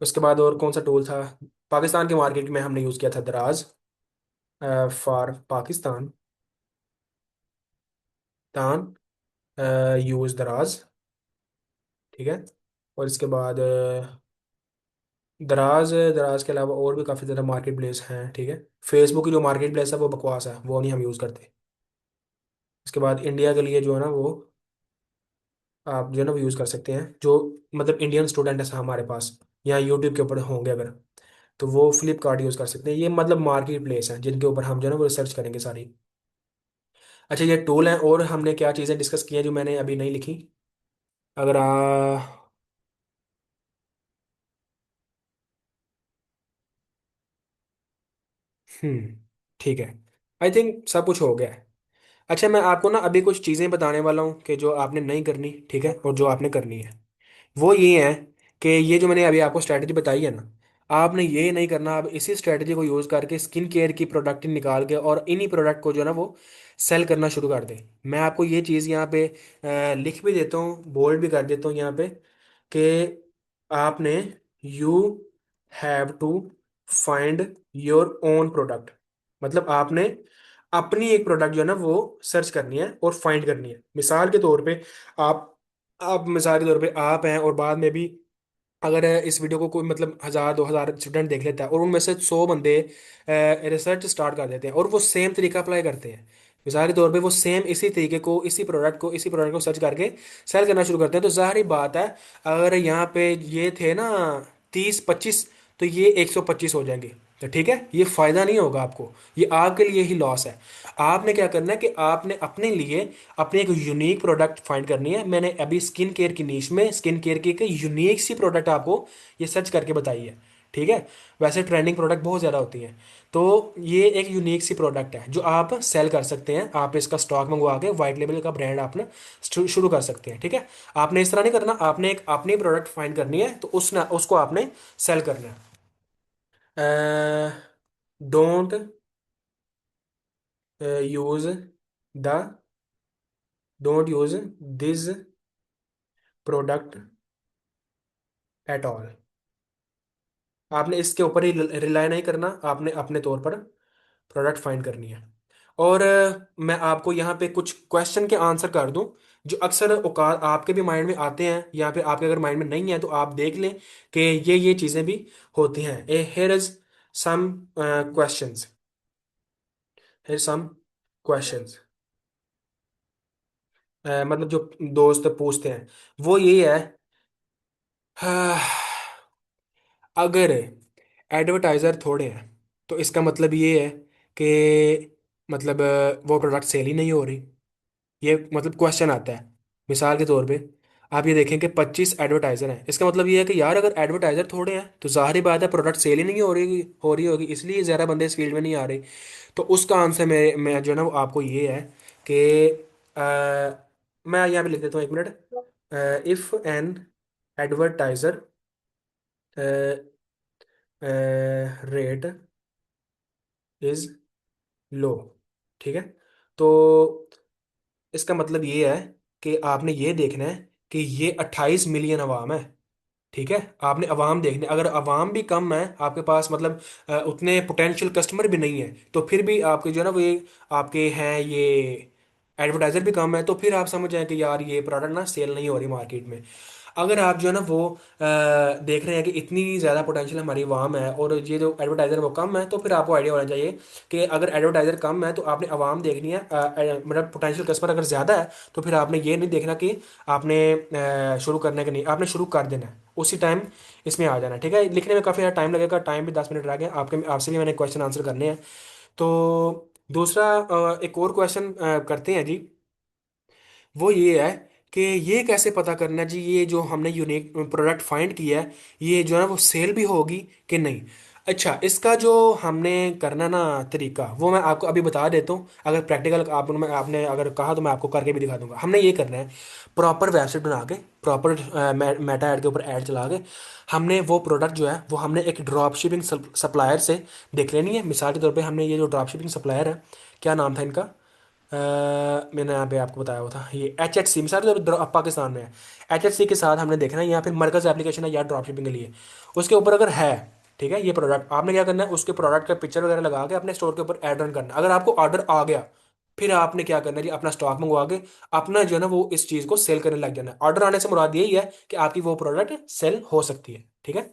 उसके बाद और कौन सा टूल था, पाकिस्तान के मार्केट में हमने यूज़ किया था दराज, फॉर पाकिस्तान, तान, यूज़ दराज, ठीक है। और इसके बाद दराज, दराज के अलावा और भी काफ़ी ज़्यादा मार्केट प्लेस हैं, ठीक है। फेसबुक की जो मार्केट प्लेस है वो बकवास है, वो नहीं हम यूज़ करते। इसके बाद इंडिया के लिए जो है ना वो आप जो है ना वो यूज़ कर सकते हैं, जो मतलब इंडियन स्टूडेंट है हमारे पास, यहाँ यूट्यूब के ऊपर होंगे अगर, तो वो फ्लिपकार्ट यूज़ कर सकते हैं। ये मतलब मार्केट प्लेस है जिनके ऊपर हम जो है ना वो रिसर्च करेंगे सारी। अच्छा, ये टूल हैं, और हमने क्या चीज़ें डिस्कस की हैं जो मैंने अभी नहीं लिखी? अगर हम्म ठीक है, आई थिंक सब कुछ हो गया है। अच्छा, मैं आपको ना अभी कुछ चीज़ें बताने वाला हूँ कि जो आपने नहीं करनी, ठीक है, और जो आपने करनी है वो ये है कि ये जो मैंने अभी आपको स्ट्रैटेजी बताई है ना, आपने ये नहीं करना। आप इसी स्ट्रैटेजी को यूज़ करके स्किन केयर की प्रोडक्ट निकाल के और इन्हीं प्रोडक्ट को जो है ना वो सेल करना शुरू कर दें। मैं आपको ये चीज़ यहाँ पे लिख भी देता हूँ, बोल्ड भी कर देता हूँ यहाँ पे, कि आपने you have to find your own product. मतलब आपने अपनी एक प्रोडक्ट जो है ना वो सर्च करनी है और फाइंड करनी है। मिसाल के तौर पे आप आप मिसाल के तौर पे आप हैं, और बाद में भी अगर इस वीडियो को कोई मतलब 1000 2000 स्टूडेंट देख लेता है और उनमें से 100 बंदे रिसर्च स्टार्ट कर देते हैं और वो सेम तरीका अप्लाई करते हैं, मिसाल के तौर पे वो सेम इसी तरीके को इसी प्रोडक्ट को सर्च करके सेल करना शुरू करते हैं, तो जाहिर बात है अगर यहाँ पे ये थे ना 30 25, तो ये 125 हो जाएंगे। तो ठीक है, ये फायदा नहीं होगा आपको, ये आपके लिए ही लॉस है। आपने क्या करना है कि आपने अपने लिए अपनी एक यूनिक प्रोडक्ट फाइंड करनी है। मैंने अभी स्किन केयर की नीश में स्किन केयर की एक यूनिक सी प्रोडक्ट आपको ये सर्च करके बताई है, ठीक है। वैसे ट्रेंडिंग प्रोडक्ट बहुत ज़्यादा होती हैं, तो ये एक यूनिक सी प्रोडक्ट है जो आप सेल कर सकते हैं। आप इसका स्टॉक मंगवा के वाइट लेबल का ब्रांड आपने शुरू कर सकते हैं, ठीक है। आपने इस तरह नहीं करना, आपने एक अपनी प्रोडक्ट फाइंड करनी है तो उसको आपने सेल करना है। Don't use the don't use this product at all. आपने इसके ऊपर ही रिलाई नहीं करना, आपने अपने तौर पर प्रोडक्ट फाइंड करनी है। और मैं आपको यहाँ पे कुछ क्वेश्चन के आंसर कर दूं जो अक्सर औकात आपके भी माइंड में आते हैं, या फिर आपके अगर माइंड में नहीं है तो आप देख लें कि ये चीज़ें भी होती हैं। Uh here is some questions, here some questions, मतलब जो दोस्त पूछते हैं वो ये है। अगर एडवर्टाइज़र थोड़े हैं तो इसका मतलब ये है कि मतलब वो प्रोडक्ट सेल ही नहीं हो रही। ये मतलब क्वेश्चन आता है। मिसाल के तौर पे आप ये देखें कि 25 एडवर्टाइज़र हैं, इसका मतलब ये है कि यार अगर एडवर्टाइज़र थोड़े हैं तो जाहिर बात है प्रोडक्ट सेल ही नहीं हो रही होगी, इसलिए ज़्यादा बंदे इस फील्ड में नहीं आ रहे। तो उसका आंसर मैं जो है ना वो आपको ये है कि मैं यहाँ पे लिख देता हूँ, 1 minute. If an advertiser rate is low, ठीक है। तो इसका मतलब ये है कि आपने ये देखना है कि ये 28 मिलियन अवाम है, ठीक है। आपने अवाम देखने, अगर अवाम भी कम है आपके पास, मतलब उतने पोटेंशियल कस्टमर भी नहीं है, तो फिर भी आपके जो है ना वो ये आपके हैं ये एडवर्टाइजर भी कम है, तो फिर आप समझ जाए कि यार ये प्रोडक्ट ना सेल नहीं हो रही मार्केट में। अगर आप जो है ना वो देख रहे हैं कि इतनी ज़्यादा पोटेंशियल हमारी अवाम है और ये जो एडवर्टाइज़र है वो कम है, तो फिर आपको आइडिया होना चाहिए कि अगर एडवर्टाइज़र कम है तो आपने अवाम देखनी है, मतलब पोटेंशियल कस्टमर अगर ज़्यादा है तो फिर आपने ये नहीं देखना कि आपने शुरू करने का नहीं, आपने शुरू कर देना है उसी टाइम इसमें आ जाना है, ठीक है। लिखने में काफ़ी ज़्यादा टाइम लगेगा, टाइम भी 10 मिनट रह गया आपके, आपसे भी मैंने क्वेश्चन आंसर करने हैं। तो दूसरा एक और क्वेश्चन करते हैं जी। वो ये है कि ये कैसे पता करना जी ये जो हमने यूनिक प्रोडक्ट फाइंड किया है ये जो है ना वो सेल भी होगी कि नहीं। अच्छा, इसका जो हमने करना ना तरीका वो मैं आपको अभी बता देता हूँ। अगर प्रैक्टिकल आपने अगर कहा तो मैं आपको करके भी दिखा दूंगा। हमने ये करना है, प्रॉपर वेबसाइट बना के, प्रॉपर मेटा ऐड के ऊपर ऐड चला के, हमने वो प्रोडक्ट जो है वो हमने एक ड्रॉप शिपिंग सप्लायर से देख लेनी है। मिसाल के तौर पे हमने ये जो ड्रॉप शिपिंग सप्लायर है, क्या नाम था इनका, मैंने यहाँ पे आपको बताया हुआ था, ये HHC मिसाल के तौर पे पाकिस्तान में है। HHC के साथ हमने देखना है यहाँ पे मरकज एप्लीकेशन है या ड्रॉप शिपिंग के लिए, उसके ऊपर अगर है, ठीक है, ये प्रोडक्ट, आपने क्या करना है उसके प्रोडक्ट का पिक्चर वगैरह लगा के अपने स्टोर के ऊपर ऐड रन करना है। अगर आपको ऑर्डर आ गया फिर आपने क्या करना है जी, अपना स्टॉक मंगवा के अपना जो है ना वो इस चीज़ को सेल करने लग जाना है। ऑर्डर आने से मुराद यही है कि आपकी वो प्रोडक्ट सेल हो सकती है, ठीक है।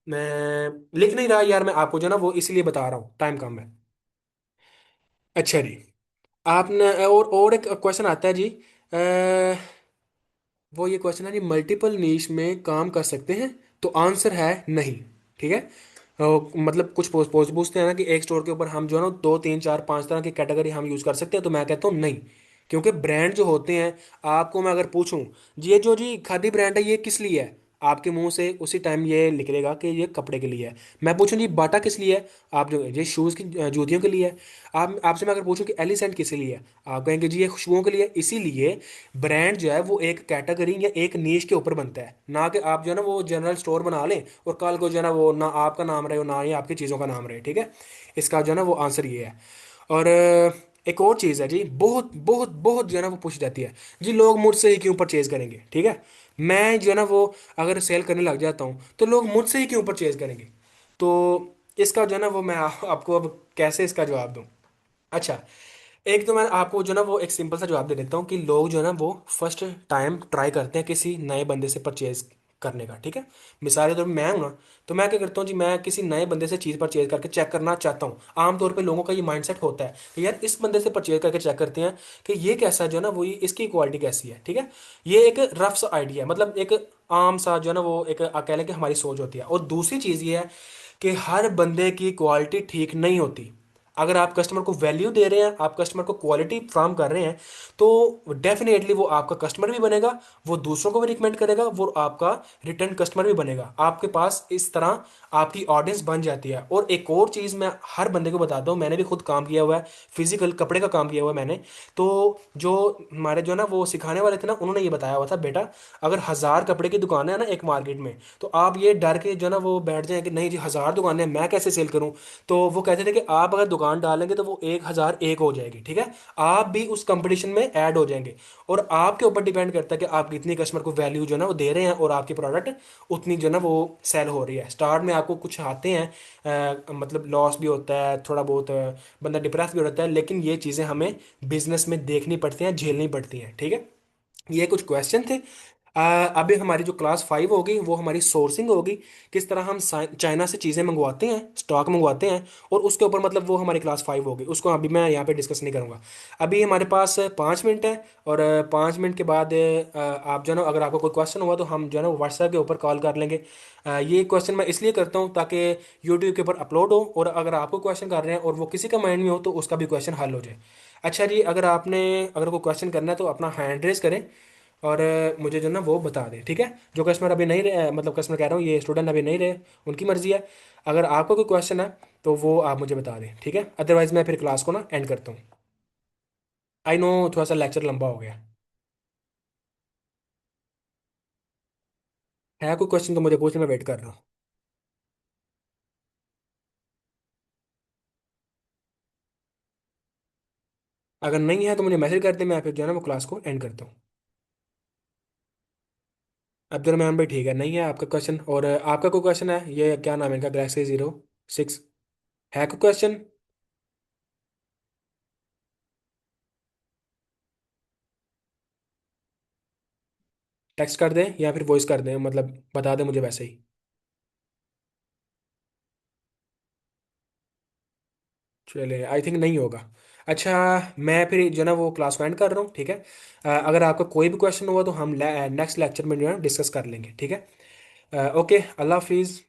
मैं लिख नहीं रहा यार, मैं आपको जो है ना वो इसलिए बता रहा हूँ, टाइम कम है। अच्छा जी, आपने और एक क्वेश्चन आता है जी, वो ये क्वेश्चन है जी, मल्टीपल नीश में काम कर सकते हैं? तो आंसर है नहीं, ठीक है। मतलब कुछ पोस्ट पोस्ट पूछते हैं ना कि एक स्टोर के ऊपर हम जो है ना दो तीन चार पांच तरह की कैटेगरी हम यूज कर सकते हैं, तो मैं कहता हूँ नहीं। क्योंकि ब्रांड जो होते हैं, आपको मैं अगर पूछूं ये जो जी खादी ब्रांड है ये किस लिए है, आपके मुंह से उसी टाइम ये निकलेगा कि ये कपड़े के लिए है। मैं पूछूं जी बाटा किस लिए है, आप जो ये शूज की जूतियों के लिए है। आप आपसे मैं अगर पूछूं कि एलिसेंट किस लिए है, आप कहेंगे जी ये खुशबुओं के लिए है। इसीलिए ब्रांड जो है वो एक कैटेगरी या एक नीश के ऊपर बनता है, ना कि आप जो है ना वो जनरल स्टोर बना लें और कल को जो है ना वो ना आपका नाम रहे और ना ही आपकी चीज़ों का नाम रहे। ठीक है, इसका जो है ना वो आंसर ये है। और एक और चीज़ है जी, बहुत बहुत बहुत जो है ना वो पूछी जाती है, जी लोग मुझसे ही क्यों परचेज करेंगे। ठीक है, मैं जो है ना वो अगर सेल करने लग जाता हूँ तो लोग मुझसे ही क्यों परचेज करेंगे। तो इसका जो है ना वो मैं आपको अब कैसे इसका जवाब दूँ। अच्छा, एक तो मैं आपको जो ना वो एक सिंपल सा जवाब दे देता हूँ कि लोग जो है ना वो फर्स्ट टाइम ट्राई करते हैं किसी नए बंदे से परचेज करने का। ठीक है, मिसाल के तौर पर मैं हूं ना, तो मैं क्या करता हूँ जी, मैं किसी नए बंदे से चीज़ परचेज करके चेक करना चाहता हूँ। आमतौर पे लोगों का ये माइंडसेट होता है कि यार इस बंदे से परचेज करके चेक करते हैं कि ये कैसा जो है ना वो ये इसकी क्वालिटी कैसी है। ठीक है, ये एक रफ सा आइडिया है, मतलब एक आम सा जो है ना वो एक कह लें कि हमारी सोच होती है। और दूसरी चीज़ ये है कि हर बंदे की क्वालिटी ठीक नहीं होती। अगर आप कस्टमर को वैल्यू दे रहे हैं, आप कस्टमर को क्वालिटी फ्राहम कर रहे हैं, तो डेफिनेटली वो आपका कस्टमर भी बनेगा, वो दूसरों को भी रिकमेंड करेगा, वो आपका रिटर्न कस्टमर भी बनेगा। आपके पास इस तरह आपकी ऑडियंस बन जाती है। और एक और चीज़ मैं हर बंदे को बताता हूँ, मैंने भी खुद काम किया हुआ है, फिजिकल कपड़े का काम किया हुआ है मैंने। तो जो हमारे जो ना वो सिखाने वाले थे ना, उन्होंने ये बताया हुआ था, बेटा अगर 1,000 कपड़े की दुकान है ना एक मार्केट में, तो आप ये डर के जो ना वो बैठ जाए कि नहीं जी 1,000 दुकानें हैं, मैं कैसे सेल करूं। तो वो कहते थे कि आप अगर दुकान डालेंगे तो वो 1,001 हो जाएगी। ठीक है, आप भी उस कंपटीशन में ऐड हो जाएंगे। और आपके ऊपर डिपेंड करता है कि आप कितनी कस्टमर को वैल्यू जो है ना वो दे रहे हैं, और आपकी प्रोडक्ट उतनी जो है ना वो सेल हो रही है। स्टार्ट में आपको कुछ आते हैं, मतलब लॉस भी होता है थोड़ा बहुत, बंदा डिप्रेस भी हो जाता है, लेकिन ये चीज़ें हमें बिजनेस में देखनी पड़ती हैं, झेलनी पड़ती हैं। ठीक है, ये कुछ क्वेश्चन थे। अभी हमारी जो क्लास 5 होगी वो हमारी सोर्सिंग होगी, किस तरह हम चाइना से चीज़ें मंगवाते हैं, स्टॉक मंगवाते हैं। और उसके ऊपर मतलब वो हमारी क्लास 5 होगी, उसको अभी मैं यहाँ पे डिस्कस नहीं करूँगा। अभी हमारे पास 5 मिनट है, और 5 मिनट के बाद आप जो है ना अगर आपको कोई क्वेश्चन हुआ तो हम जो है ना व्हाट्सएप के ऊपर कॉल कर लेंगे। ये क्वेश्चन मैं इसलिए करता हूँ ताकि यूट्यूब के ऊपर अपलोड हो, और अगर आपको क्वेश्चन कर रहे हैं और वो किसी का माइंड में हो तो उसका भी क्वेश्चन हल हो जाए। अच्छा जी, अगर कोई क्वेश्चन करना है तो अपना हैंड रेस करें, और मुझे जो ना वो बता दें। ठीक है, जो कस्टमर अभी नहीं रहे, मतलब कस्टमर कह रहा हूँ, ये स्टूडेंट अभी नहीं रहे, उनकी मर्जी है। अगर आपको कोई क्वेश्चन है तो वो आप मुझे बता दें। ठीक है, अदरवाइज मैं फिर क्लास को ना एंड करता हूँ। आई नो थोड़ा सा लेक्चर लंबा हो गया है। कोई क्वेश्चन तो मुझे पूछने में वेट कर रहा हूँ। अगर नहीं है तो मुझे मैसेज कर दें, मैं फिर जो है ना वो क्लास को एंड करता हूँ। अब्दुल भाई ठीक है, नहीं है आपका क्वेश्चन। और आपका कोई क्वेश्चन है, ये क्या नाम है इनका, Galaxy 06, है कोई क्वेश्चन? टेक्स्ट कर दें या फिर वॉइस कर दें, मतलब बता दें मुझे वैसे ही। चलिए, आई थिंक नहीं होगा। अच्छा, मैं फिर जो है ना वो क्लास को एंड कर रहा हूँ। ठीक है, अगर आपका कोई भी क्वेश्चन हुआ तो हम नेक्स्ट लेक्चर में जो है डिस्कस कर लेंगे। ठीक है, ओके, अल्लाह हाफिज़।